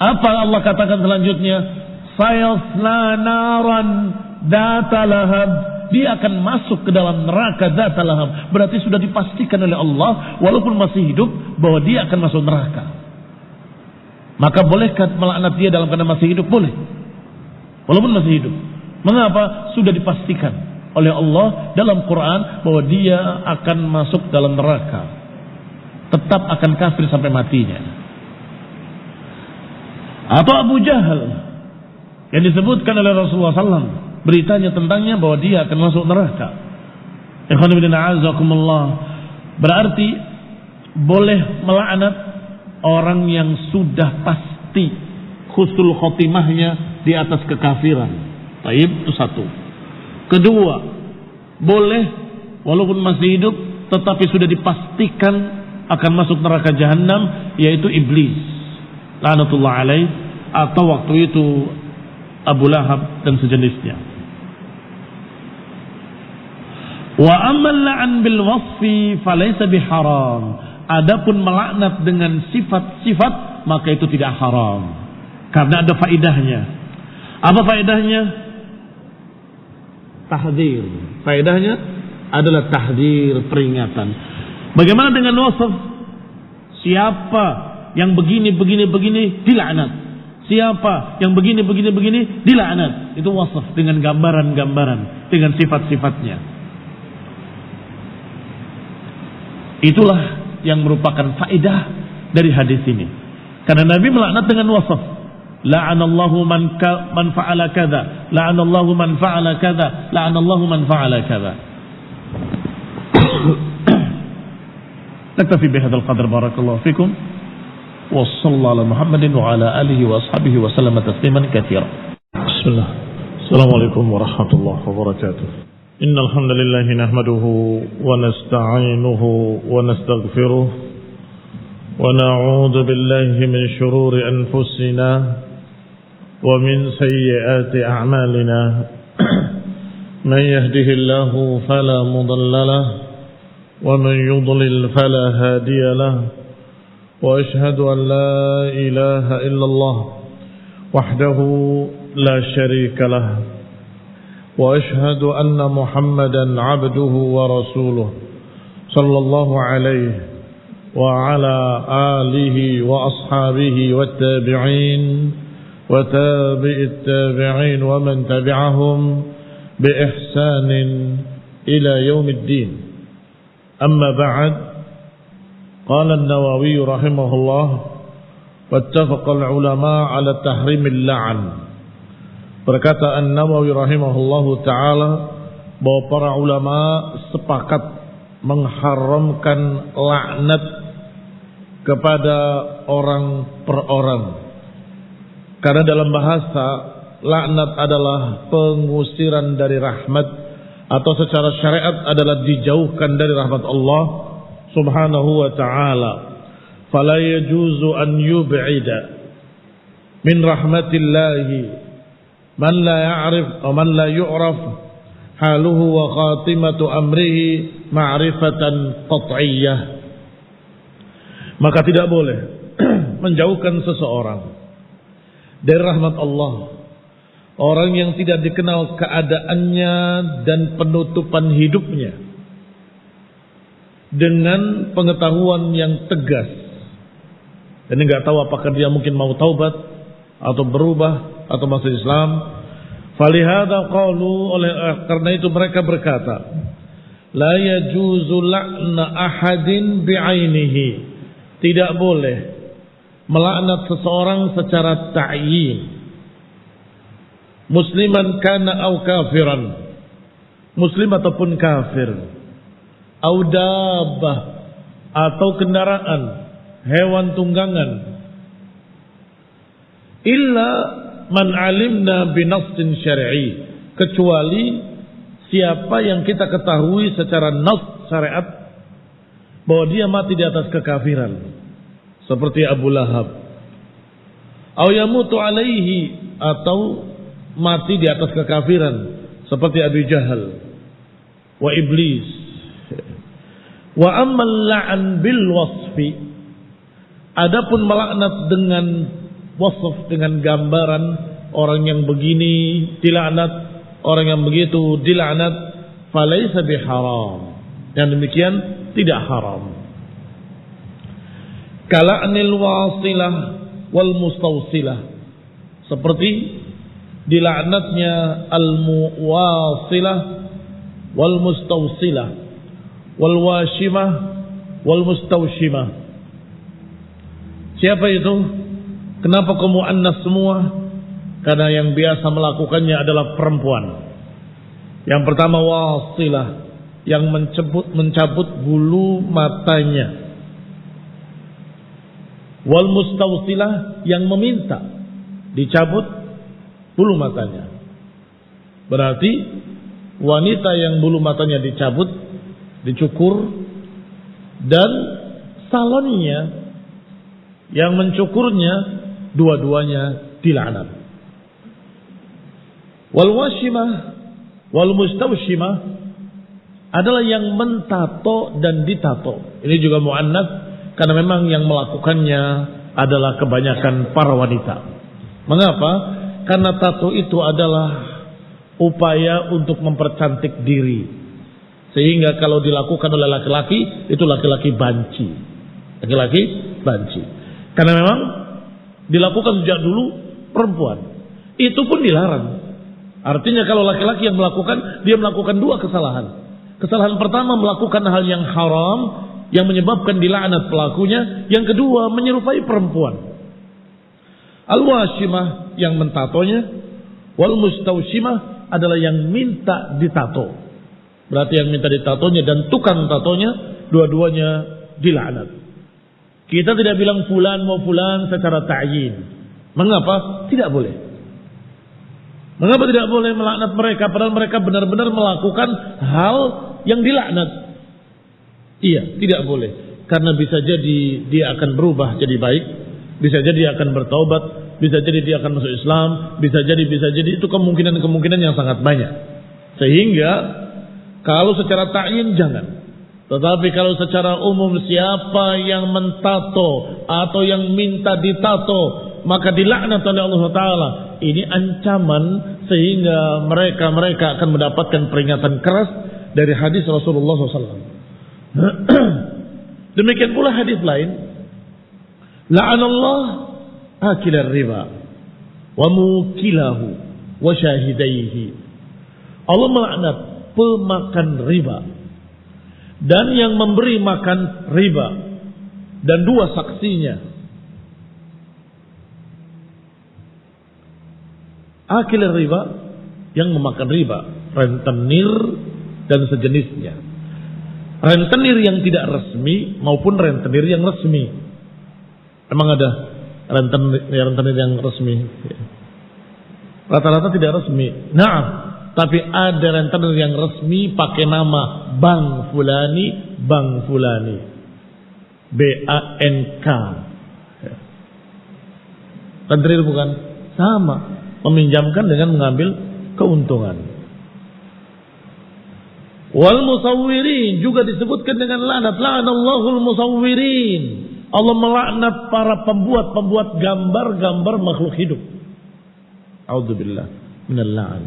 Apa Allah katakan selanjutnya? Sayasla naran data lahab, dia akan masuk ke dalam neraka data lahab. Berarti sudah dipastikan oleh Allah walaupun masih hidup bahwa dia akan masuk neraka. Maka bolehkah melaknat dia dalam keadaan masih hidup? Boleh, walaupun masih hidup. Mengapa? Sudah dipastikan oleh Allah dalam Quran bahwa dia akan masuk dalam neraka, tetap akan kafir sampai matinya. Atau Abu Jahal yang disebutkan oleh Rasulullah SAW, beritanya tentangnya bahwa dia akan masuk neraka. Ikhwan fillah a'azakumullah. Berarti boleh melaknat orang yang sudah pasti husnul khotimahnya di atas kekafiran. Taib, itu satu. Kedua, boleh walaupun masih hidup tetapi sudah dipastikan akan masuk neraka Jahannam, yaitu iblis la'natullah alaih, atau waktu itu Abu Lahab dan sejenisnya. Wa ammal la'an bil wasfi falaysa biharam. Adapun melaknat dengan sifat-sifat maka itu tidak haram, karena ada faedahnya. Apa faedahnya? Tahdzir. Faedahnya adalah tahdzir, peringatan. Bagaimana dengan wasf? Siapa yang begini dilaknat. Siapa yang begini dilaknat. Itu wasf dengan gambaran-gambaran, dengan sifat-sifatnya. Itulah yang merupakan faedah dari hadis ini. Karena Nabi melaknat dengan wasf. La'anallahu man fa'ala kadza, la'anallahu man fa'ala kadza, la'anallahu man fa'ala kadza. Naktafi bihadzal qadar, barakallahu fikum. Wa sallallahu ala Muhammadin wa ala alihi wa ashabihi wa sallama tasliman katsira. Bismillah. Assalamualaikum warahmatullahi wabarakatuh. Innal hamdalillah nahmaduhu wa nasta'inuhu wa nastaghfiruh wa na'udzu billahi min shururi anfusina wa min sayyiati a'malina. Man yahdihillahu fala mudilla lahu wa man yudlil fala hadiya lahu. Wa ashhadu an la ilaha illallah wahdahu la syarika lahu. Wa ashhadu anna Muhammadan abduhu wa rasuluh sallallahu alaihi wa ala alihi wa ashabihi wa tabi'in wa tabi'it tabi'in wa man tabi'ahum bi ihsanin ila yaumiddin. Amma ba'd. Qala an-Nawawi rahimahullah, wattafaqa al-ulama ala tahrimil la'an. Berkata An-Nawawi rahimahullahu ta'ala bahwa para ulama sepakat mengharamkan laknat kepada orang per orang. Karena dalam bahasa laknat adalah pengusiran dari rahmat, atau secara syariat adalah dijauhkan dari rahmat Allah subhanahu wa ta'ala. Fala yajuzu an yub'ida min rahmatillahi man la ya'rif atau man la yu'raf haluhu wa khatimatu amrihi ma'rifatan qat'iyyah. Maka tidak boleh menjauhkan seseorang dari rahmat Allah, orang yang tidak dikenal keadaannya dan penutupan hidupnya, dengan pengetahuan yang tegas Dan enggak tahu apakah dia mungkin mau taubat atau berubah atau masuk Islam. Falihada qalu, oleh karena itu mereka berkata, la yajuzu la'na ahadin bi'ainihi. Tidak boleh melaknat seseorang secara ta'yin. Musliman kana au kafiran. Muslim ataupun kafir. Au dabbah, atau kendaraan, hewan tunggangan. Illa man alimna binassin syar'i, kecuali siapa yang kita ketahui secara nas syariat bahwa dia mati di atas kekafiran, seperti Abu Lahab. Au yamutu alaihi, atau mati di atas kekafiran, seperti Abu Jahal wa iblis. Wa ammal la'an bil wasfi, adapun melaknat dengan wasf, dengan gambaran, orang yang begini dilaknat, orang yang begitu dilaknat, falaysa biharam, yang demikian tidak haram. Kala'nil wasilah wal mustawsilah, seperti dilaknatnya al-muwasilah wal mustawsilah wal washimah wal mustawshimah. Siapa itu? Kenapa kamu muannas semua? Karena yang biasa melakukannya adalah perempuan. Yang pertama wasilah, yang mencabut bulu matanya. Wal mustawsilah, yang meminta dicabut bulu matanya. Berarti wanita yang bulu matanya dicabut, dicukur, dan salonnya yang mencukurnya, dua-duanya dilaknat. Wal washimah wal mustawshimah adalah yang mentato dan ditato. Ini juga muannas karena memang yang melakukannya adalah kebanyakan para wanita. Mengapa? Karena tato itu adalah upaya untuk mempercantik diri. Sehingga kalau dilakukan oleh laki-laki, itu laki-laki banci. Laki-laki banci. Karena memang dilakukan sejak dulu perempuan. Itu pun dilarang. Artinya kalau laki-laki yang melakukan, dia melakukan dua kesalahan. Kesalahan pertama, melakukan hal yang haram, yang menyebabkan dilaknat pelakunya. Yang kedua, menyerupai perempuan. Al-washimah, yang mentatonya. Wal mustawshimah adalah yang minta ditato. Berarti yang minta ditatonya dan tukang tatonya, dua-duanya dilaknat. Kita tidak bilang fulan mau fulan secara ta'yin. Mengapa? Tidak boleh. Mengapa tidak boleh melaknat mereka? Padahal mereka benar-benar melakukan hal yang dilaknat. Iya, tidak boleh. Karena bisa jadi dia akan berubah jadi baik. Bisa jadi dia akan bertaubat. Bisa jadi dia akan masuk Islam. Bisa jadi itu kemungkinan yang sangat banyak. Sehingga kalau secara ta'yin jangan. Tetapi kalau secara umum siapa yang mentato atau yang minta ditato, maka dilaknat oleh Allah Ta'ala. Ini ancaman sehingga mereka akan mendapatkan peringatan keras dari hadis Rasulullah SAW. Demikian pula hadis lain. La'anallah akilar riba wa mukilahu wa syahidaihi. Allah melaknat pemakan riba dan yang memberi makan riba dan dua saksinya. Akil riba, yang memakan riba, rentenir dan sejenisnya. Rentenir yang tidak resmi maupun rentenir yang resmi. Emang ada rentenir yang resmi? Rata-rata tidak resmi. Nah, tapi ada rentenir yang resmi pakai nama Bank Fulani, Bank Fulani. BANK. Rentenir bukan? Sama. Meminjamkan dengan mengambil keuntungan. Wal musawwirin juga disebutkan dengan laknat. La'anallahul musawwirin. Allah melaknat para pembuat gambar-gambar makhluk hidup. A'udzubillah minal la'an.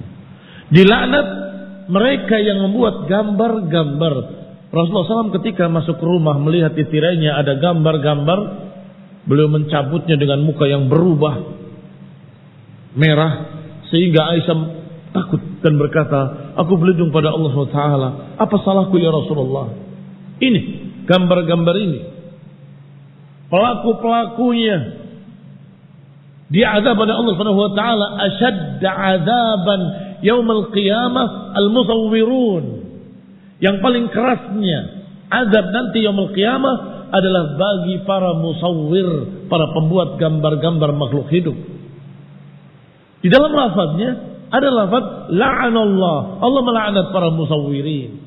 Dilaknat mereka yang membuat gambar-gambar. Rasulullah SAW ketika masuk ke rumah melihat di tirainya ada gambar-gambar, Beliau mencabutnya dengan muka yang berubah merah sehingga Aisyah takut dan berkata, aku berlindung pada Allah SWT. Apa salahku ya Rasulullah? Ini gambar-gambar ini, pelaku-pelakunya diazab oleh Allah SWT asyadda azaban yaumil qiyamah al-musawwirun. Yang paling kerasnya azab nanti yaumil qiyamah adalah bagi para musawwir, para pembuat gambar-gambar makhluk hidup. Di dalam lafaznya ada lafaz la'anallah, Allah melaknat para musawwirin.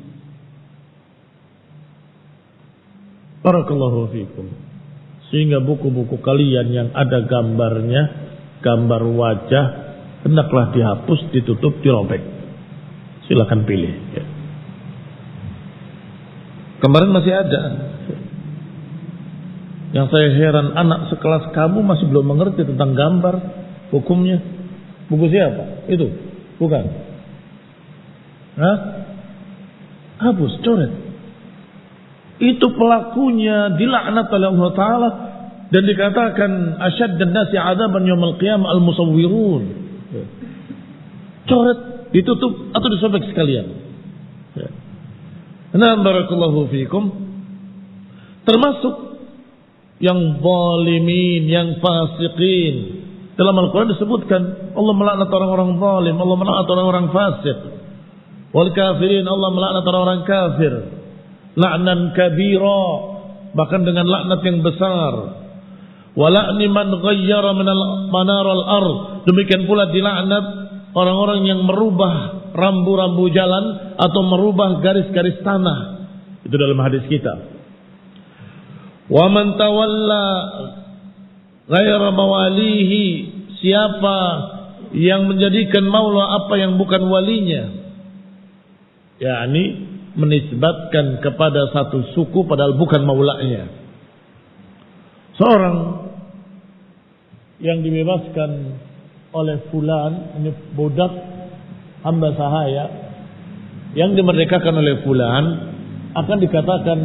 Barakallahu fikum. Sehingga buku-buku kalian yang ada gambarnya, gambar wajah, hendaklah dihapus, ditutup, dirobek. Silakan pilih. Ya. Kemarin masih ada. Yang saya heran, anak sekelas kamu masih belum mengerti tentang gambar, hukumnya. Buku siapa? Itu? Bukan? Hah? Hapus, coret. Itu pelakunya dilaknat oleh Allah Ta'ala dan dikatakan asyaddan nasi adzaban yaumil qiyamah al-musawwirun. Coret, ditutup atau disobek sekalian. Nah, barakallahu fiikum. Termasuk yang zalimin, yang fasiqin. Dalam Al-Quran disebutkan Allah melaknat orang-orang zalim, Allah melaknat orang-orang fasik. Wal kafirin, Allah melaknat orang-orang kafir. La'nan kabira, bahkan dengan laknat yang besar. Wa la'ni man ghayyara minal manaral ard. Demikian pula dilaknat orang-orang yang merubah rambu-rambu jalan atau merubah garis-garis tanah. Itu dalam hadis kita. Wa man tawalla ghaira mawalihi, siapa yang menjadikan maula apa yang bukan walinya, yakni menisbatkan kepada satu suku padahal bukan maulanya. Seorang yang dibebaskan oleh fulan, ini budak hamba sahaya yang dimerdekakan oleh fulan, akan dikatakan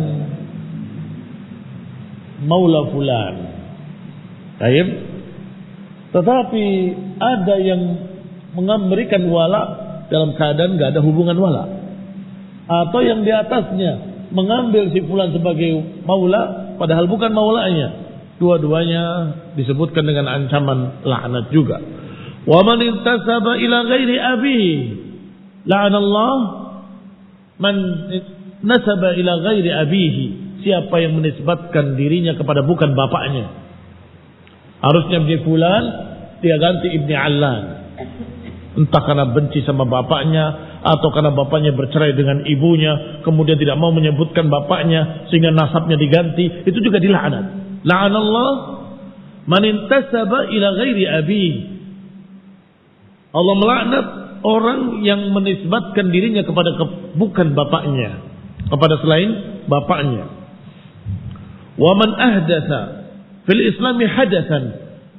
maula fulan. Baik. Tetapi ada yang memberikan wala dalam keadaan enggak ada hubungan wala, atau yang di atasnya mengambil si fulan sebagai maula padahal bukan maulanya. Dua-duanya disebutkan dengan ancaman laknat juga. Wa man intasaba ila ghairi abihi la'anallah man nasaba ila ghairi abihi. Siapa yang menisbatkan dirinya kepada bukan bapaknya. Harusnya Ibni Fulan, dia ganti Ibni Allan. Entah karena benci sama bapaknya, atau karena bapaknya bercerai dengan ibunya, kemudian tidak mau menyebutkan bapaknya sehingga nasabnya diganti. Itu juga dilaknat. La'anallah man intasaba ila ghairi abihi. Allah melaknat orang yang menisbatkan dirinya kepada bukan bapaknya, kepada selain bapaknya. Wa man ahdatsa fil islami hadatsan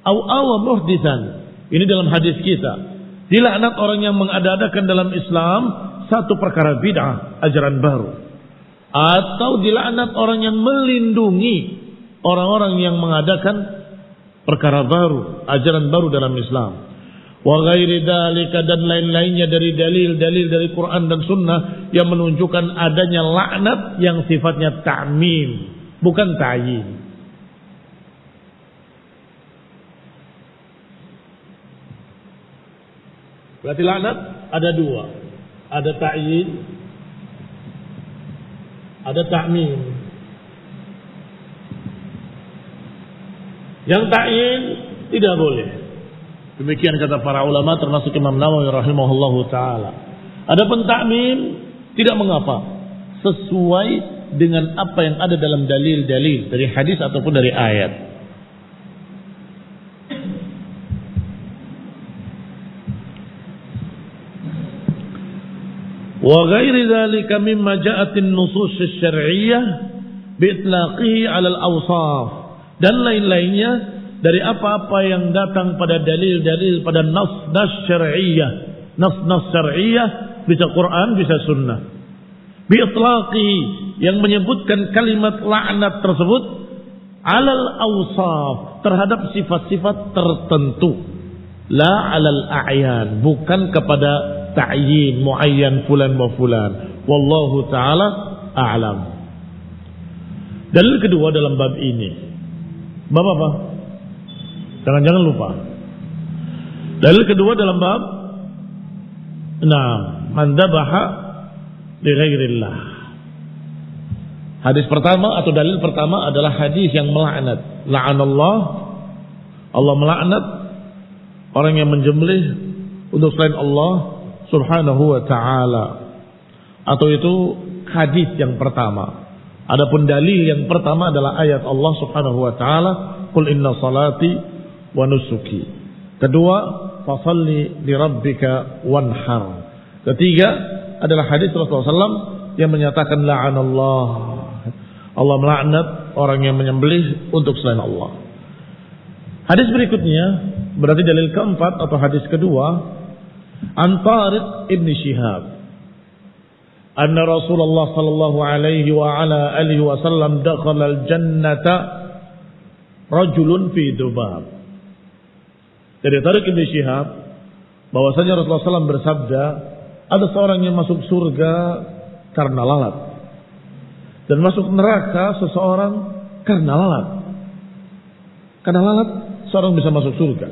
aw awa muhditsan. Ini dalam hadis kita. Dilaknat orang yang mengada-adakan dalam Islam satu perkara bid'ah, ajaran baru. Atau dilaknat orang yang melindungi orang-orang yang mengadakan perkara baru, ajaran baru dalam Islam. Wa ghairi dzalika, dan lain-lainnya dari dalil-dalil dari Quran dan Sunnah yang menunjukkan adanya laknat yang sifatnya ta'mim, bukan ta'yin. Berarti laknat ada dua. Ada ta'yin, ada ta'mim. Yang ta'yin tidak boleh. Demikian kata para ulama termasuk Imam Nawawi rahimahullahu ta'ala. Adapun ta'mim tidak mengapa, sesuai dengan apa yang ada dalam dalil-dalil dari hadis ataupun dari ayat. Wa ghairi dzalika mimma ja'atin nusus asy-syar'iyyah bi itlaqihi 'ala al-awsaf, dan lain-lainnya dari apa-apa yang datang pada dalil-dalil, pada nas-nas syar'iyyah. Nas-nas syar'iyyah bisa Quran, bisa sunnah. Bi itlaqihi, yang menyebutkan kalimat laknat tersebut alal awsaf, terhadap sifat-sifat tertentu, la alal a'yan, bukan kepada ta'yin muayyan fulan wa fulan. Wallahu taala a'lam. Dalil kedua dalam bab ini, bab apa? Jangan lupa. Dalil kedua dalam bab, man dzabaha li ghairillah. Hadis pertama atau dalil pertama adalah hadis yang melaknat. La'anallah, Allah melaknat orang yang menjembelih untuk selain Allah Subhanahu wa taala. Atau itu hadis yang pertama. Adapun dalil yang pertama adalah ayat Allah Subhanahu wa taala, "Qul inna salati wa nusuki." Kedua, "Fashalli li rabbika wanhar." Ketiga adalah hadis Rasulullah SAW yang menyatakan la'anallah, Allah melaknat orang yang menyembelih untuk selain Allah. Hadis berikutnya berarti dalil keempat atau hadis kedua, an Tariq ibn Shihab, anna Rasulullah sallallahu alaihi wa ala alihi wasallam dakhala al-jannata rajulun fi dubab. Dari Tariq ibn Shihab bahwasanya Rasulullah SAW bersabda, ada seorang yang masuk surga karena lalat, dan masuk neraka seseorang karena lalat. Karena lalat seorang bisa masuk surga,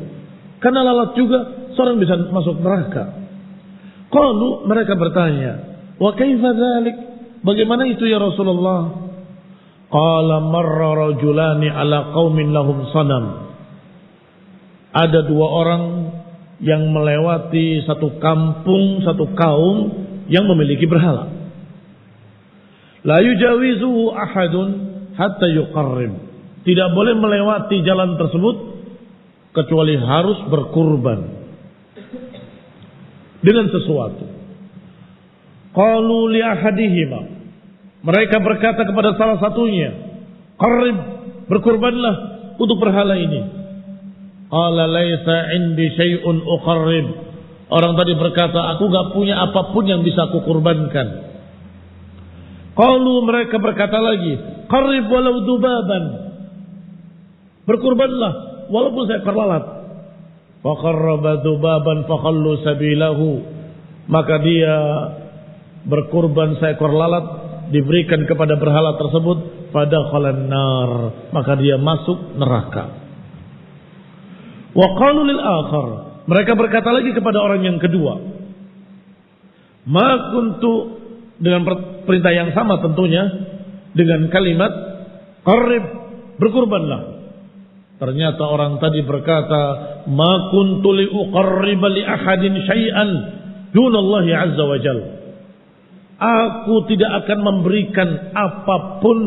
karena lalat juga seorang bisa masuk neraka. Qalu, mereka bertanya, wa kaifa dzalik? Bagaimana itu ya Rasulullah? Qala marra rajulani ala qaumin lahum sanam. Ada dua orang yang melewati satu kampung, satu kaum yang memiliki berhala. La yujawizuhu ahadun hatta yuqarrib. Tidak boleh melewati jalan tersebut kecuali harus berkurban dengan sesuatu. Qalu li ahadihima, mereka berkata kepada salah satunya, qarrib, berkurbanlah untuk berhala ini. Qala laisa indi syai'un uqarrib. Orang tadi berkata, aku gak punya apapun yang bisa aku kurbankan. Qalu, mereka berkata lagi, qarrib walau dubaban, berkurbanlah walaupun seekor lalat. Faqarraba dubaban fakhallu sabilahu. Maka dia berkurban seekor lalat, diberikan kepada berhala tersebut, fadakhalan nar, maka dia masuk neraka. Wa qalu lil akhar, mereka berkata lagi kepada orang yang kedua, ma kuntu, dengan perintah yang sama tentunya, dengan kalimat qarrib, berkurbanlah. Ternyata orang tadi berkata, ma kuntu li uqarriba li ahadin syai'an dunallahi azza wa jalla. Aku tidak akan memberikan apapun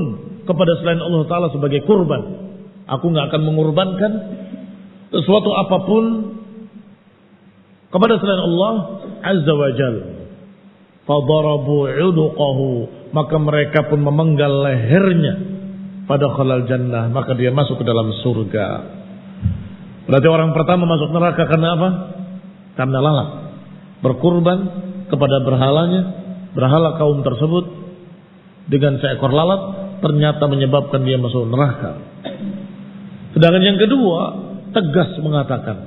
kepada selain Allah Ta'ala sebagai kurban. Aku gak akan mengorbankan sesuatu apapun kepada selain Allah Azza wa Jalla. Fadarabu uduqahu, maka mereka pun memenggal lehernya. Fadakhalal jannah, maka dia masuk ke dalam surga. Berarti orang pertama masuk neraka karena apa? Karena lalat, berkurban kepada berhalanya, berhala kaum tersebut dengan seekor lalat, ternyata menyebabkan dia masuk neraka. Sedangkan yang kedua tegas mengatakan,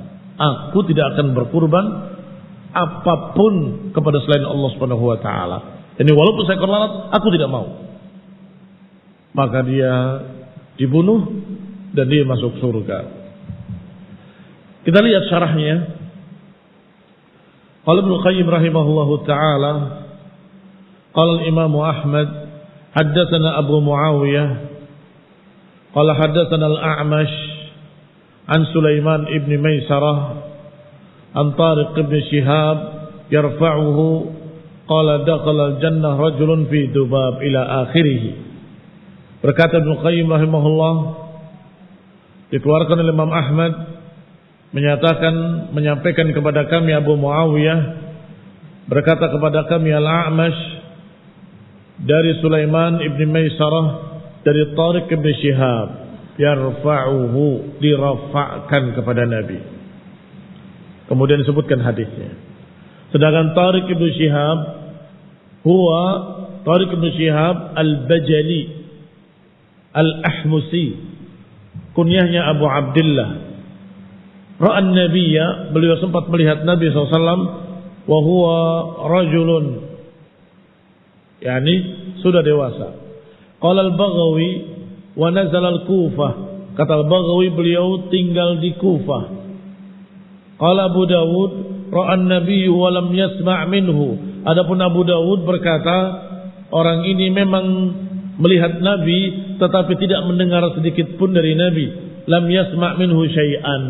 aku tidak akan berkurban apapun kepada selain Allah Subhanahu wa taala. Ini walaupun seekor lalat, aku tidak mau. Maka dia dibunuh dan dia masuk surga. Kita lihat syarahnya. Qala Ibnu Qayyim rahimahullahu taala, qala al-Imam Ahmad, haddatsana Abu Muawiyah, qala haddatsana al-A'mash an Sulaiman ibn Maysarah an Tariq ibn Shihab yarfa'uhu qala dakhala al-jannah rajulun fi dubab ila akhirih. Berkata Ibnu Qayyim rahimahullah, dikeluarkan oleh Imam Ahmad, menyampaikan kepada kami Abu Muawiyah, berkata kepada kami Al-A'mash dari Sulaiman ibn Maysarah dari Tariq ibn Shihab, yarfa'uhu, dirafa'kan kepada Nabi. Kemudian disebutkan hadisnya. Sedangkan Tariq ibn Shihab huwa Tariq ibn Shihab al-Bajali al-Ahmusi kunyahnya Abu Abdullah. Ra'an Nabiyya, beliau sempat melihat Nabi SAW, wa huwa rajulun, yakni sudah dewasa. Qala al-Baghawi wa nazala al-Kufah. Kata al-Baghawi, beliau tinggal di Kufah. Qala Abu Dawud, ra'an Nabiyyu wa lam yasma' minhu. Adapun Abu Dawud berkata, orang ini memang melihat Nabi tetapi tidak mendengar sedikit pun dari Nabi. Lam yasma' minhu syai'an.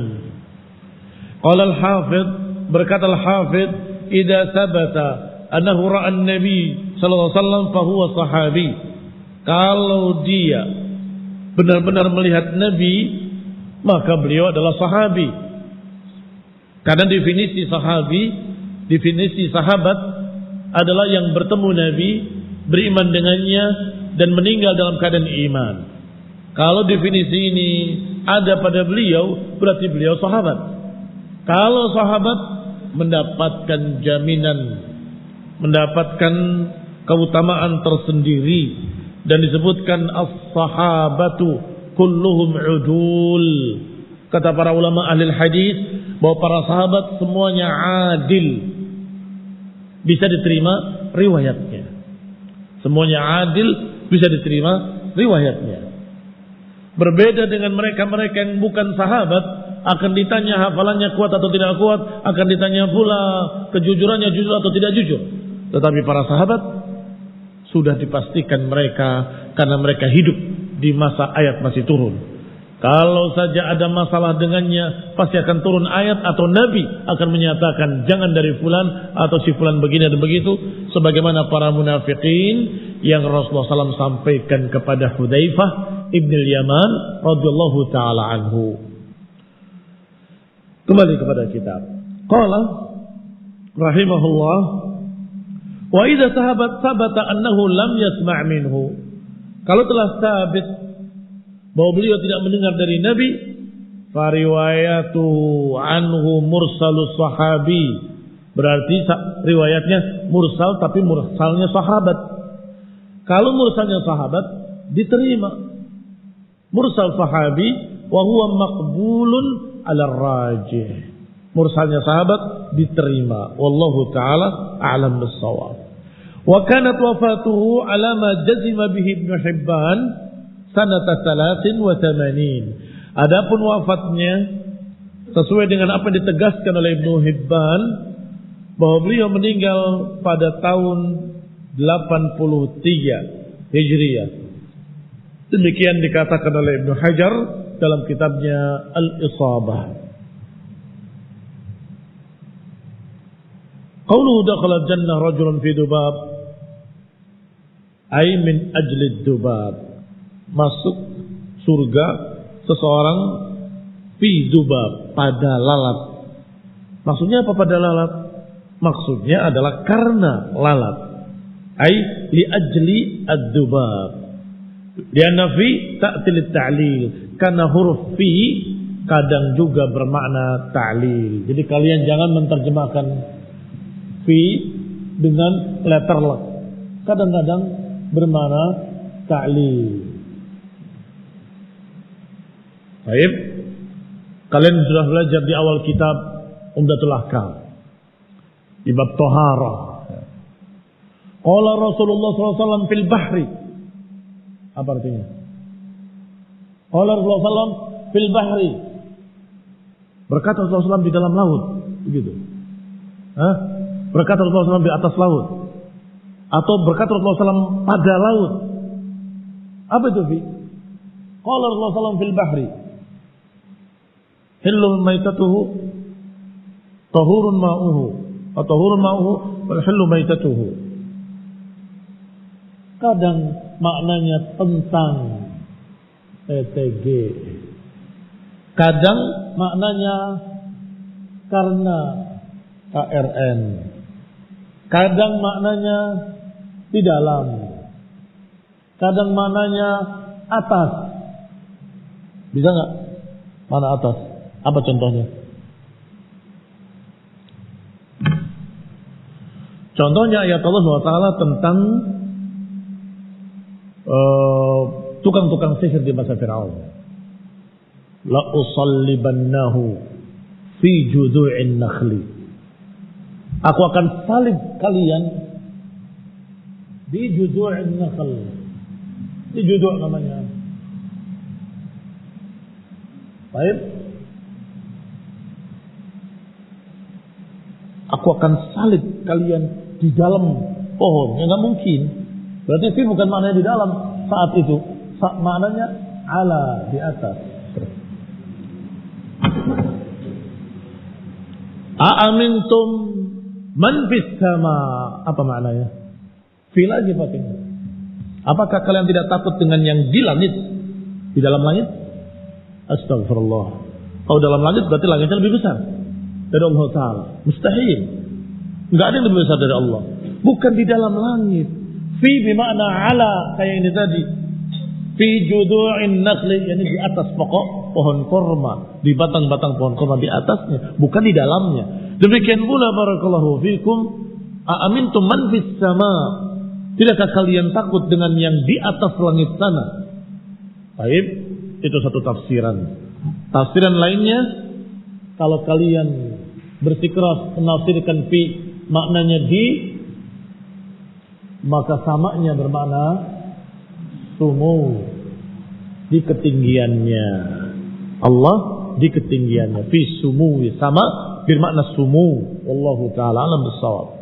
Qala al-Hafidh, berkata al-Hafidh, idza sabata annahu ra'a an-nabi sallallahu alaihi wasallam fa huwa sahabi. Kalau dia benar-benar melihat Nabi, maka beliau adalah sahabi. Karena definisi sahabi, definisi sahabat adalah yang bertemu Nabi, beriman dengannya dan meninggal dalam keadaan iman. Kalau definisi ini ada pada beliau, berarti beliau sahabat. Kalau sahabat mendapatkan jaminan, mendapatkan keutamaan tersendiri, dan disebutkan as-sahabatu kulluhum udul. Kata para ulama ahli hadis bahwa para sahabat semuanya adil, bisa diterima riwayatnya. Semuanya adil, bisa diterima riwayatnya. Berbeda dengan mereka-mereka yang bukan sahabat, akan ditanya hafalannya kuat atau tidak kuat, akan ditanya pula kejujurannya jujur atau tidak jujur. Tetapi para sahabat sudah dipastikan mereka, karena mereka hidup di masa ayat masih turun. Kalau saja ada masalah dengannya, pasti akan turun ayat atau Nabi akan menyatakan jangan dari fulan atau si fulan begini dan begitu, sebagaimana para munafikin yang Rasulullah SAW sampaikan kepada Hudzaifah ibn al-Yaman radhiyallahu taala anhu. Kembali kepada kitab. Qala rahimahullah, wa idza sabata annahu lam yasma' minhu. Kalau telah sabit bahwa beliau tidak mendengar dari Nabi, fa riwayatu anhu mursalus sahabi. Berarti riwayatnya mursal, tapi mursalnya sahabat. Kalau mursalnya sahabat diterima. Mursal sahabi wa huwa maqbulun ala rajih. Mursalnya sahabat diterima. Wallahu taala a'lam bis-shawab. Wa kanat wafatuhu ala ma jazima bihi Ibnu Hibban sanata 83. Adapun wafatnya sesuai dengan apa yang ditegaskan oleh Ibnu Hibban, bahwa beliau meninggal pada tahun 83 Hijriah. Demikian dikatakan oleh Ibnu Hajar dalam kitabnya Al-Isabah. Qauluhu dakhala jannah rajulun fi dubab, ay min ajli dubab. Masuk surga seseorang fi dubab, pada lalat. Maksudnya apa pada lalat? Maksudnya adalah karena lalat. Ay li ajli ad-dubab. Lianna fi ta'til at-ta'lil, karena huruf fi kadang juga bermakna ta'lil. Jadi kalian jangan menterjemahkan fi dengan letter lam. Kadang-kadang bermakna ta'lil. Baik, kalian sudah belajar di awal kitab Umdatul Ahkam di bab taharah. Qala Rasulullah SAW fil bahri. Apa artinya? Qala Rasulullah SAW fil bahri. Berkata Rasulullah SAW di dalam laut, begitu. Berkata Rasulullah SAW di atas laut, atau berkata Rasulullah SAW pada laut. Apa itu fi? Qala Rasulullah SAW fil bahri. Hillu maitatuhu tahurun ma'uhu, atau tahurun ma'uhu wal hillu maitatuhu. Kadang maknanya tentang PTG, kadang maknanya karena KRN, kadang maknanya di dalam, kadang maknanya atas. Bisa nggak? Mana atas? Apa contohnya? Contohnya ayat Allah SWT tentang tukang-tukang sihir di masa Fir'aun. la usallibannahu fi judhu'in nakhli. Aku akan salib kalian di judhu'in nakhl. Di judhu' namanya. Baik. Aku akan salib kalian di dalam pohon. Ya nggak mungkin. Berarti fi bukan maknanya di dalam saat itu. Maknanya ala, di atas. A'amintum man fis sama. Apa maknanya? Fi lagi pakainya. Apakah kalian tidak takut dengan yang di langit? Di dalam langit? Astagfirullah. Kalau dalam langit berarti langitnya lebih besar dari Allah Ta'ala. Mustahil. Enggak ada yang lebih besar dari Allah. Bukan di dalam langit. Fi bermakna ala, kayak ini tadi. Fi judhu'in nakhli, yani di atas pokok pohon korma, di batang-batang pohon korma, di atasnya, bukan di dalamnya. Demikian pula barakallahu fikum, a'amintum man fis sama. Tidakkah kalian takut dengan yang di atas langit sana? Baik, itu satu tafsiran. Tafsiran lainnya, kalau kalian bersikeras menafsirkan fi maknanya di, maka samanya bermakna sumu, di ketinggiannya. Allah di ketinggiannya. Fi sumu, sama bermakna sumu. Wallahu ta'ala alam bissawab.